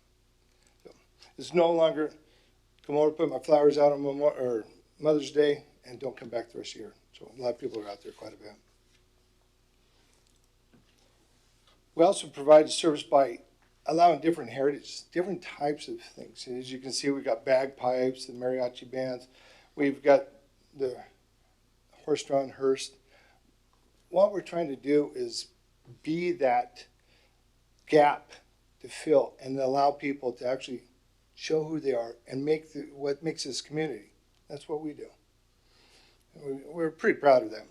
So it's no longer come over, put my flowers out on Mother's Day and don't come back the rest of the year. So a lot of people are out there quite a bit. We also provide a service by allowing different heritage, different types of things. As you can see, we've got bagpipes, the mariachi bands. We've got the horse-drawn hearse. What we're trying to do is be that gap to fill and allow people to actually show who they are and make what makes this community. That's what we do. We're pretty proud of them.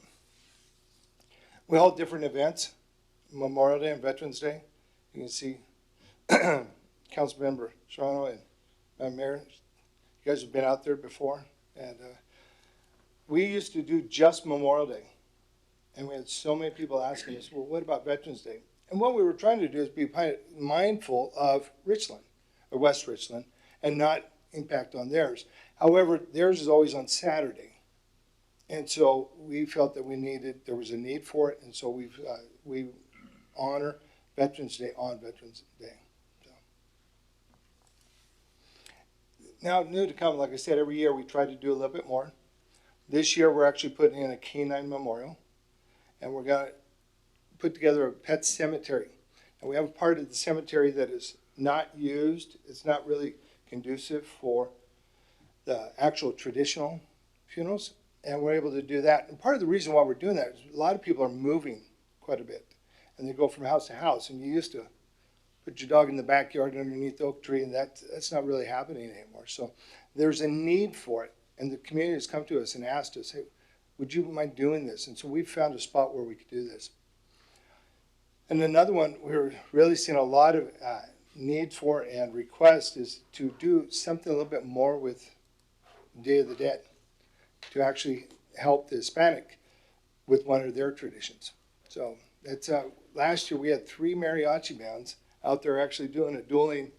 We hold different events, Memorial Day and Veterans Day. You can see Councilmember Serrano and Mayor, you guys have been out there before. And we used to do just Memorial Day. And we had so many people asking us, well, what about Veterans Day? And what we were trying to do is be mindful of Richland, or West Richland, and not impact on theirs. However, theirs is always on Saturday. And so we felt that there was a need for it, and so we honor Veterans Day on Veterans Day. So. Now, new to come, like I said, every year we try to do a little bit more. This year we're actually putting in a Canine Memorial, and we're going to put together a pet cemetery. And we have a part of the cemetery that is not used. It's not really conducive for the actual traditional funerals, and we're able to do that. And part of the reason why we're doing that is a lot of people are moving quite a bit, and they go from house to house, and you used to put your dog in the backyard underneath the oak tree, and that's not really happening anymore. So there's a need for it, and the community has come to us and asked us, hey, would you mind doing this? And so we found a spot where we could do this. And another one we're really seeing a lot of need for and request is to do something a little bit more with Day of the Dead, to actually help the Hispanic with one of their traditions. So that's last year we had 3 mariachi bands out there actually doing a dueling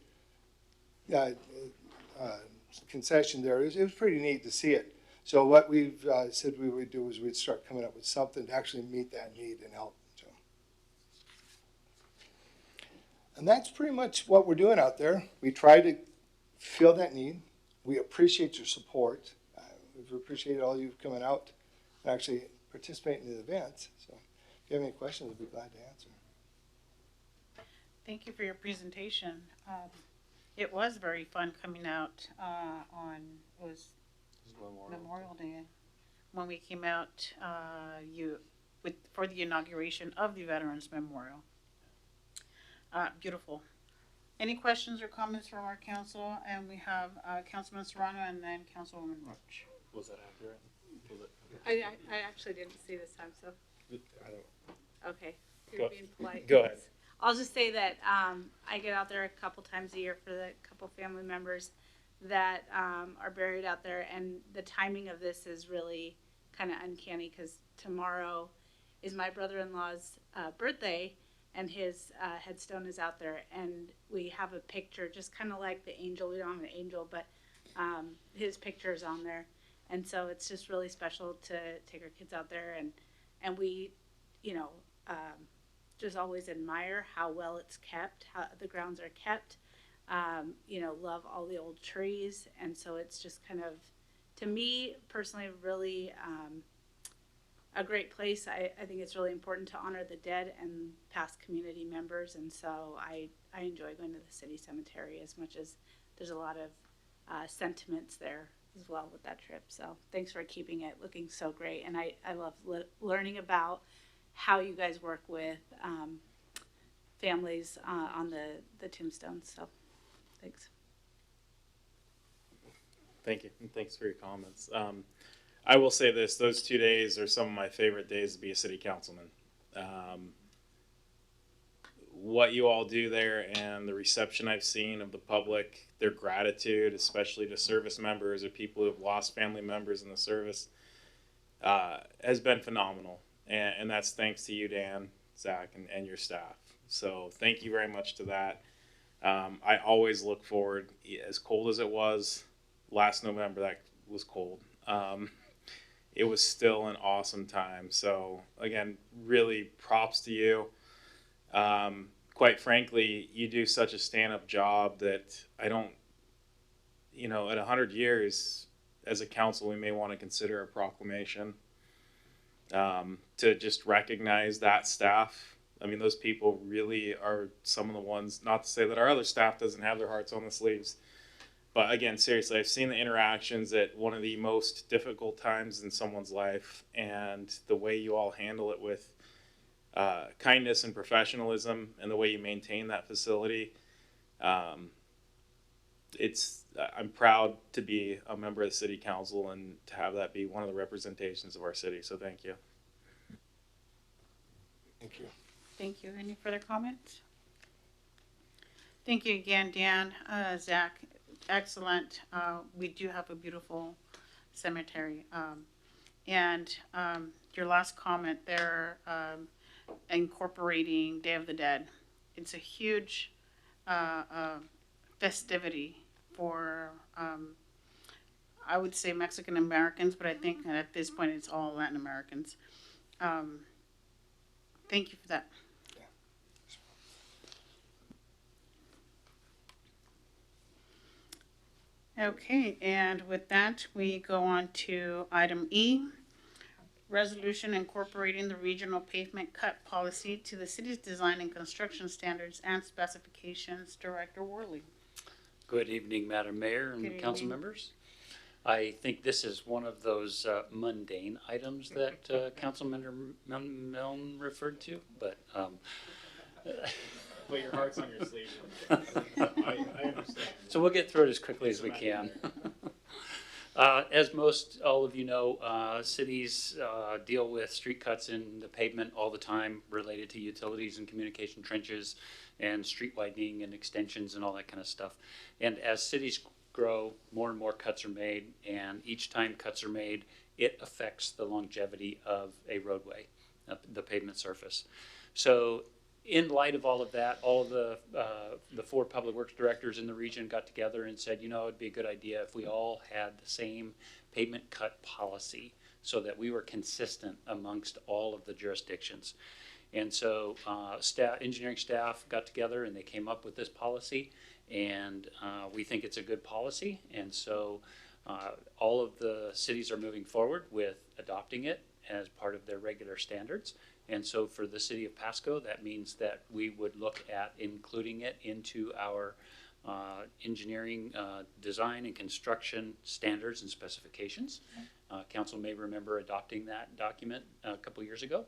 concession there. It was pretty neat to see it. So what we've said we would do is we'd start coming up with something to actually meet that need and help. So. And that's pretty much what we're doing out there. We try to fill that need. We appreciate your support. We've appreciated all you coming out and actually participating in the events. So if you have any questions, I'd be glad to answer. Thank you for your presentation. It was very fun coming out on Memorial Day when we came out for the inauguration of the Veterans Memorial. Beautiful. Any questions or comments from our council? And we have Councilman Serrano and then Councilwoman Roach. Was that accurate? Was it? I actually didn't see this time, so. I don't. Okay, you're being polite. Go ahead. I'll just say that I get out there a couple times a year for the couple family members that are buried out there, and the timing of this is really kind of uncanny because tomorrow is my brother-in-law's birthday, and his headstone is out there, and we have a picture just kind of like the angel. We don't have an angel, but his picture is on there, and so it's just really special to take our kids out there, and we, just always admire how well it's kept, how the grounds are kept. Love all the old trees, and so it's just kind of, to me personally, really a great place. I think it's really important to honor the dead and past community members, and so I enjoy going to the city cemetery as much as there's a lot of sentiments there as well with that trip. So thanks for keeping it looking so great, and I love learning about how you guys work with families on the tombstones. So thanks. Thank you, and thanks for your comments. I will say this, those 2 days are some of my favorite days to be a city councilman. What you all do there and the reception I've seen of the public, their gratitude, especially to service members or people who have lost family members in the service, has been phenomenal. And that's thanks to you, Dan, Zach, and your staff. So thank you very much to that. I always look forward, as cold as it was last November, that was cold. It was still an awesome time. So again, really props to you. Quite frankly, you do such a stand-up job that I don't, at 100 years as a council, we may want to consider a proclamation to just recognize that staff. I mean, those people really are some of the ones, not to say that our other staff doesn't have their hearts on the sleeves, but again, seriously, I've seen the interactions at one of the most difficult times in someone's life, and the way you all handle it with kindness and professionalism, and the way you maintain that facility. I'm proud to be a member of the city council and to have that be one of the representations of our city. So thank you. Thank you. Thank you. Any further comments? Thank you again, Dan, Zach. Excellent. We do have a beautiful cemetery. And your last comment there, incorporating Day of the Dead. It's a huge festivity for, I would say Mexican Americans, but I think at this point it's all Latin Americans. Thank you for that. Okay, and with that, we go on to item E, resolution incorporating the regional pavement cut policy to the city's design and construction standards and specifications. Director Worley. Good evening, Madam Mayor and Good council evening. members. I think this is one of those mundane items that Councilmember Milne referred to, but Put your hearts on your sleeve. I understand. so we'll get through it as quickly as we can. As most all of you know, cities deal with street cuts in the pavement all the time related to utilities and communication trenches and street widening and extensions and all that kind of stuff. And as cities grow, more and more cuts are made, and each time cuts are made, it affects the longevity of a roadway, the pavement surface. So in light of all of that, all of the 4 public works directors in the region got together and said, it'd be a good idea if we all had the same pavement cut policy so that we were consistent amongst all of the jurisdictions. And so engineering staff got together and they came up with this policy, and we think it's a good policy. And so all of the cities are moving forward with adopting it as part of their regular standards. And so for the city of Pasco, that means that we would look at including it into our engineering, design, and construction standards and specifications. Council may remember adopting that document a couple years ago.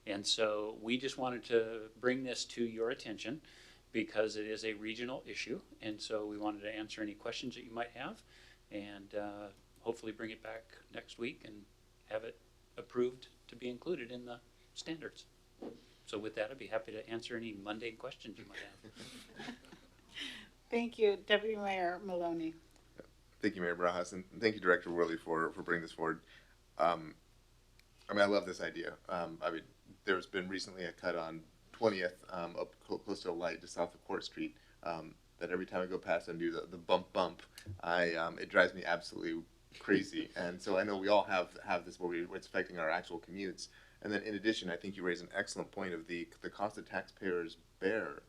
And so we just wanted to bring this to your attention because it is a regional issue. And so we wanted to answer any questions that you might have, and hopefully bring it back next week and have it approved to be included in the standards. So with that, I'd be happy to answer any mundane questions you might have. Thank you, Deputy Mayor Maloney. Thank you, Mayor Barajas, and thank you, Director Worley, for bringing this forward. I love this idea. There's been recently a cut on 20th up close to a light just south of Court Street that every time I go past and do the bump, it drives me absolutely crazy. And so I know we all have this where it's affecting our actual commutes. And then in addition, I think you raise an excellent point of the cost that taxpayers bear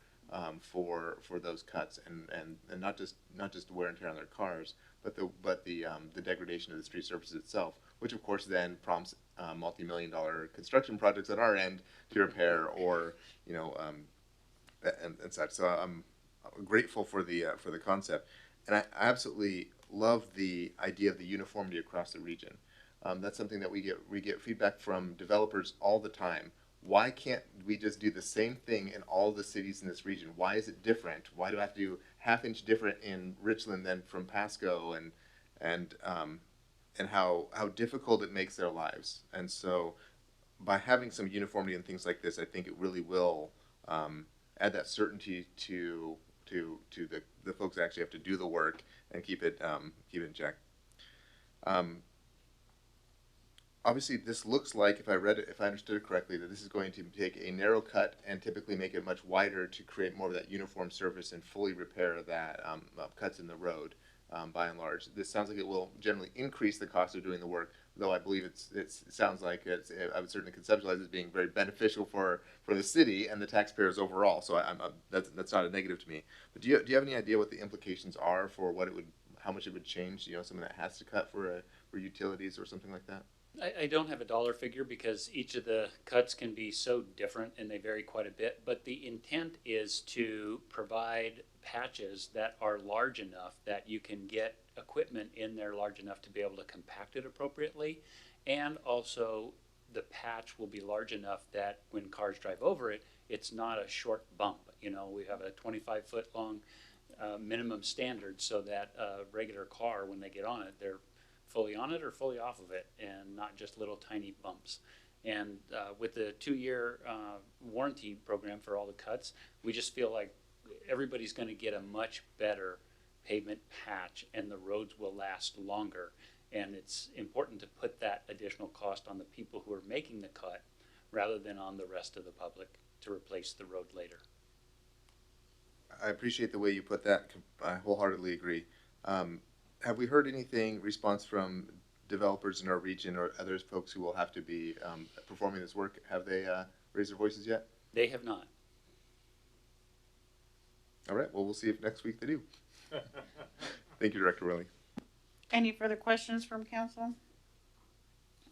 for those cuts, and not just the wear and tear on their cars, but the degradation of the street surface itself, which of course then prompts multi-million-dollar construction projects at our end to repair or and such. So I'm grateful for the concept, and I absolutely love the idea of the uniformity across the region. That's something that we get feedback from developers all the time. Why can't we just do the same thing in all the cities in this region? Why is it different? Why do I have to do half-inch different in Richland than from Pasco, and how difficult it makes their lives? And so by having some uniformity and things like this, I think it really will add that certainty to the folks that actually have to do the work and keep it in check. obviously this looks like, if I understood it correctly, that this is going to take a narrow cut and typically make it much wider to create more of that uniform surface and fully repair that cuts in the road. By and large, this sounds like it will generally increase the cost of doing the work. Though I believe it sounds like I would certainly conceptualize it as being very beneficial for the city and the taxpayers overall. So that's not a negative to me. But do you have any idea what the implications are for how much it would change? You know, something that has to cut for utilities or something like that. I don't have a dollar figure because each of the cuts can be so different and they vary quite a bit, but the intent is to provide patches that are large enough that you can get equipment in there large enough to be able to compact it appropriately, and also the patch will be large enough that when cars drive over it, it's not a short bump. You know, we have a 25-foot long minimum standard so that a regular car, when they get on it, they're fully on it or fully off of it, and not just little tiny bumps. And with the 2-year warranty program for all the cuts, we just feel like everybody's going to get a much better pavement patch and the roads will last longer. And it's important to put that additional cost on the people who are making the cut rather than on the rest of the public to replace the road later. I appreciate the way you put that. I wholeheartedly agree. Have we heard anything, response from developers in our region or others, folks who will have to be performing this work? Have they raised their voices yet? They have not. All right, well, we'll see if next week they do. Thank you, Director Willie. Any further questions from council?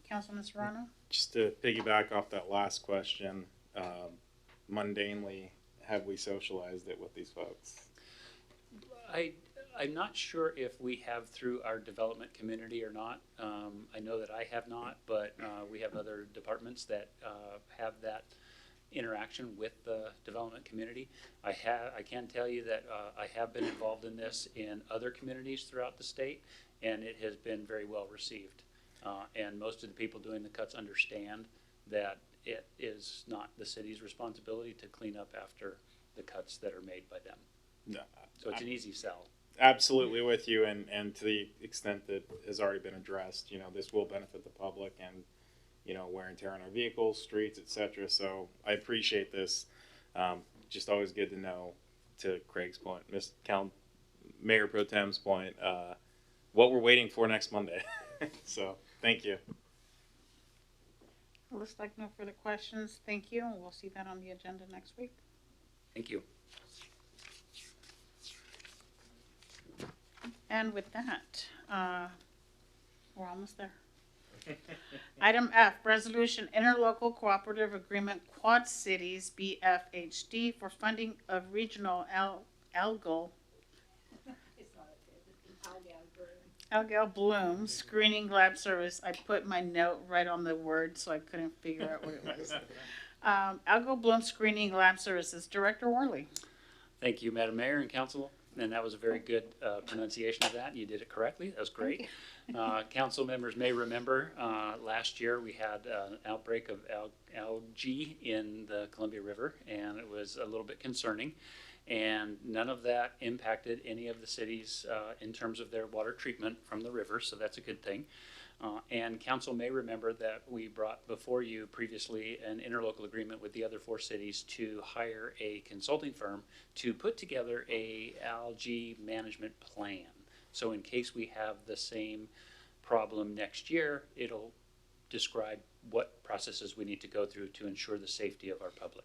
Councilman Serrano? Just to piggyback off that last question, mundanely, have we socialized it with these folks? I'm not sure if we have through our development community or not. I know that I have not, but we have other departments that have that interaction with the development community. I can tell you that I have been involved in this in other communities throughout the state, and it has been very well received. And most of the people doing the cuts understand that it is not the city's responsibility to clean up after the cuts that are made by them. No, so it's an easy sell. Absolutely with you, and to the extent that has already been addressed, you know, this will benefit the public and, you know, wear and tear on our vehicles, streets, etc. So I appreciate this. Just always good to know, to Craig's point, Mayor Pro Tem's point, what we're waiting for next Monday. So thank you. Looks like no further questions. Thank you. We'll see that on the agenda next week. Thank you. And with that, we're almost there. Item F, Resolution Interlocal Cooperative Agreement Quad Cities BFHD for funding of regional algal bloom screening lab service. I put my note right on the word so I couldn't figure out what it was. Algal bloom screening lab services. Director Worley. Thank you, Madam Mayor and Council. And that was a very good pronunciation of that. You did it correctly. That was great. Council members may remember last year we had an outbreak of algae in the Columbia River, and it was a little bit concerning. And none of that impacted any of the cities in terms of their water treatment from the river, so that's a good thing. And council may remember that we brought before you previously an interlocal agreement with the other 4 cities to hire a consulting firm to put together a algae management plan. So in case we have the same problem next year, it'll describe what processes we need to go through to ensure the safety of our public.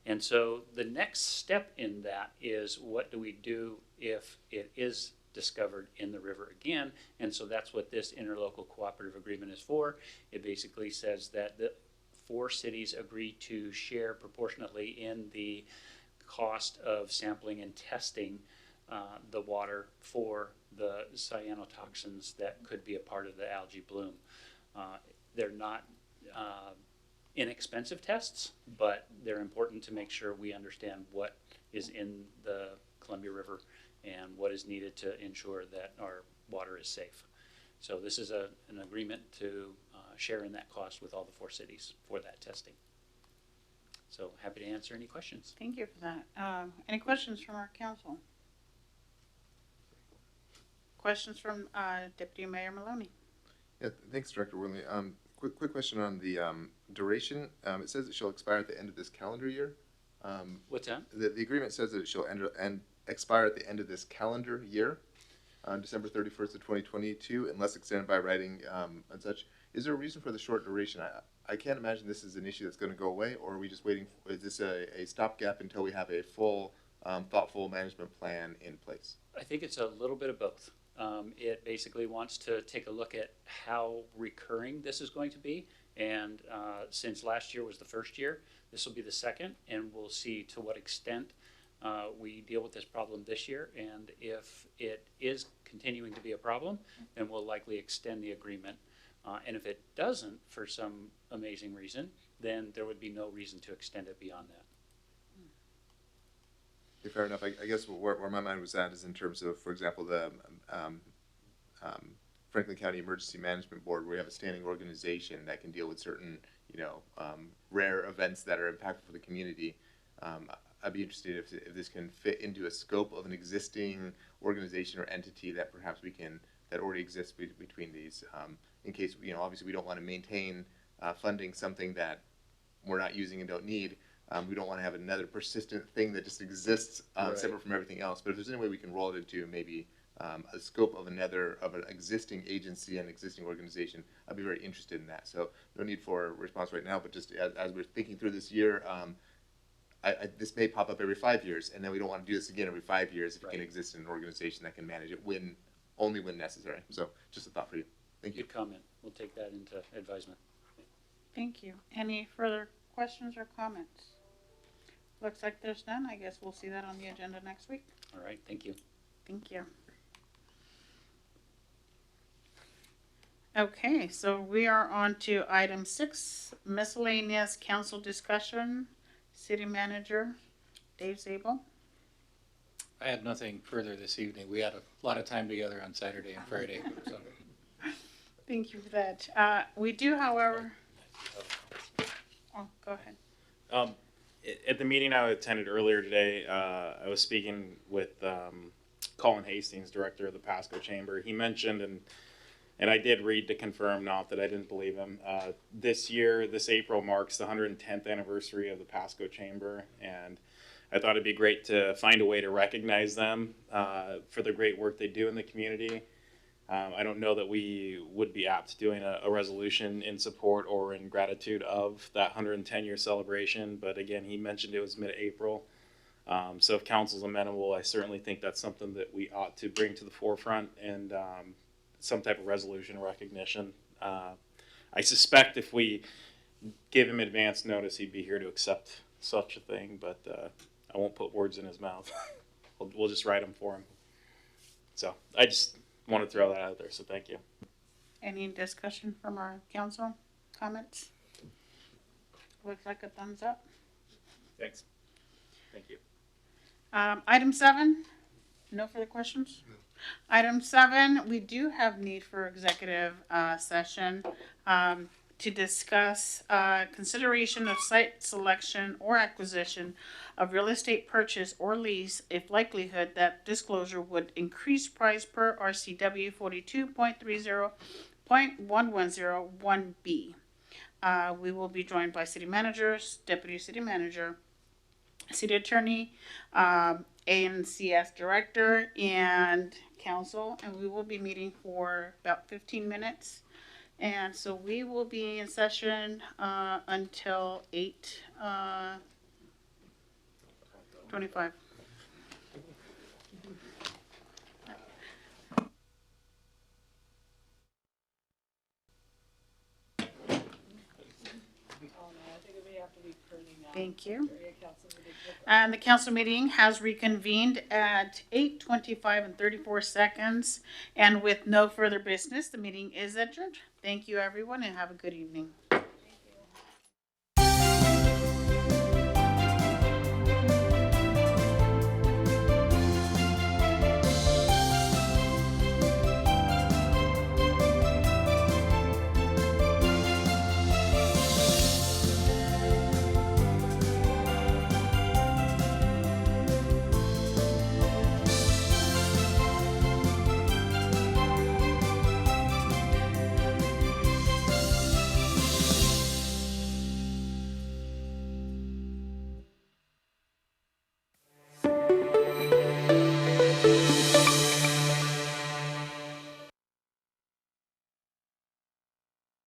And so the next step in that is, what do we do if it is discovered in the river again? And so that's what this interlocal cooperative agreement is for. It basically says that the 4 cities agree to share proportionately in the cost of sampling and testing the water for the cyanotoxins that could be a part of the algae bloom. They're not inexpensive tests, but they're important to make sure we understand what is in the Columbia River and what is needed to ensure that our water is safe. So this is an agreement to share in that cost with all the 4 cities for that testing. So happy to answer any questions. Thank you for that. Any questions from our council? Questions from Deputy Mayor Maloney? Yeah, thanks, Director Worley. Quick question on the duration. It says it shall expire at the end of this calendar year. What's that? The agreement says that it shall expire at the end of this calendar year, on December 31st of 2022, unless extended by writing and such. Is there a reason for the short duration? I can't imagine this is an issue that's going to go away, or are we just waiting? Is this a stopgap until we have a full, thoughtful management plan in place? I think it's a little bit of both. It basically wants to take a look at how recurring this is going to be. And since last year was the first year, this will be the second, and we'll see to what extent we deal with this problem this year. And if it is continuing to be a problem, then we'll likely extend the agreement. And if it doesn't, for some amazing reason, then there would be no reason to extend it beyond that. Okay, fair enough. I guess where my mind was at is in terms of, for example, the Franklin County Emergency Management Board, where we have a standing organization that can deal with certain, rare events that are impactful for the community. I'd be interested if this can fit into a scope of an existing organization or entity that perhaps that already exists between these, in case, obviously we don't want to maintain funding something that we're not using and don't need. We don't want to have another persistent thing that just exists separate from everything else. But if there's any way we can roll it into maybe a scope of an existing agency and existing organization, I'd be very interested in that. So no need for a response right now, but just as we're thinking through this year, this may pop up every 5 years, and then we don't want to do this again every 5 years if it can exist in an organization that can manage it only when necessary. So just a thought for you. Thank you. Good comment. We'll take that into advisement. Thank you. Any further questions or comments? Looks like there's none. I guess we'll see that on the agenda next week. All right, thank you. Thank you. Okay, so we are on to item 6, miscellaneous council discussion. City Manager Dave Zabel. I had nothing further this evening. We had a lot of time together on Saturday and Friday. So. Thank you for that. We do, however. Oh, go ahead. At the meeting I attended earlier today, I was speaking with Colin Hastings, director of the Pasco Chamber. He mentioned, and I did read to confirm, not that I didn't believe him, this April marks the 110th anniversary of the Pasco Chamber, and I thought it'd be great to find a way to recognize them for the great work they do in the community. I don't know that we would be apt to doing a resolution in support or in gratitude of that 110-year celebration, but again, he mentioned it was mid-April. So if council's amenable, I certainly think that's something that we ought to bring to the forefront, and some type of resolution recognition. I suspect if we give him advance notice, he'd be here to accept such a thing, but I won't put words in his mouth. We'll just write them for him. So I just want to throw that out there, so thank you. Any discussion from our council? Comments? Looks like a thumbs up. Thanks. Thank you. Item 7, no further questions? No. Item 7, we do have need for executive session to discuss consideration of site selection or acquisition of real estate purchase or lease if likelihood that disclosure would increase price per RCW 42.30.1101B. We will be joined by city managers, deputy city manager, city attorney, ANCS director, and council, and we will be meeting for about 15 minutes. And so we will be in session until 8:25. Thank you. And the council meeting has reconvened at 8:25 and 34 seconds. And with no further business, the meeting is adjourned. Thank you, everyone, and have a good evening.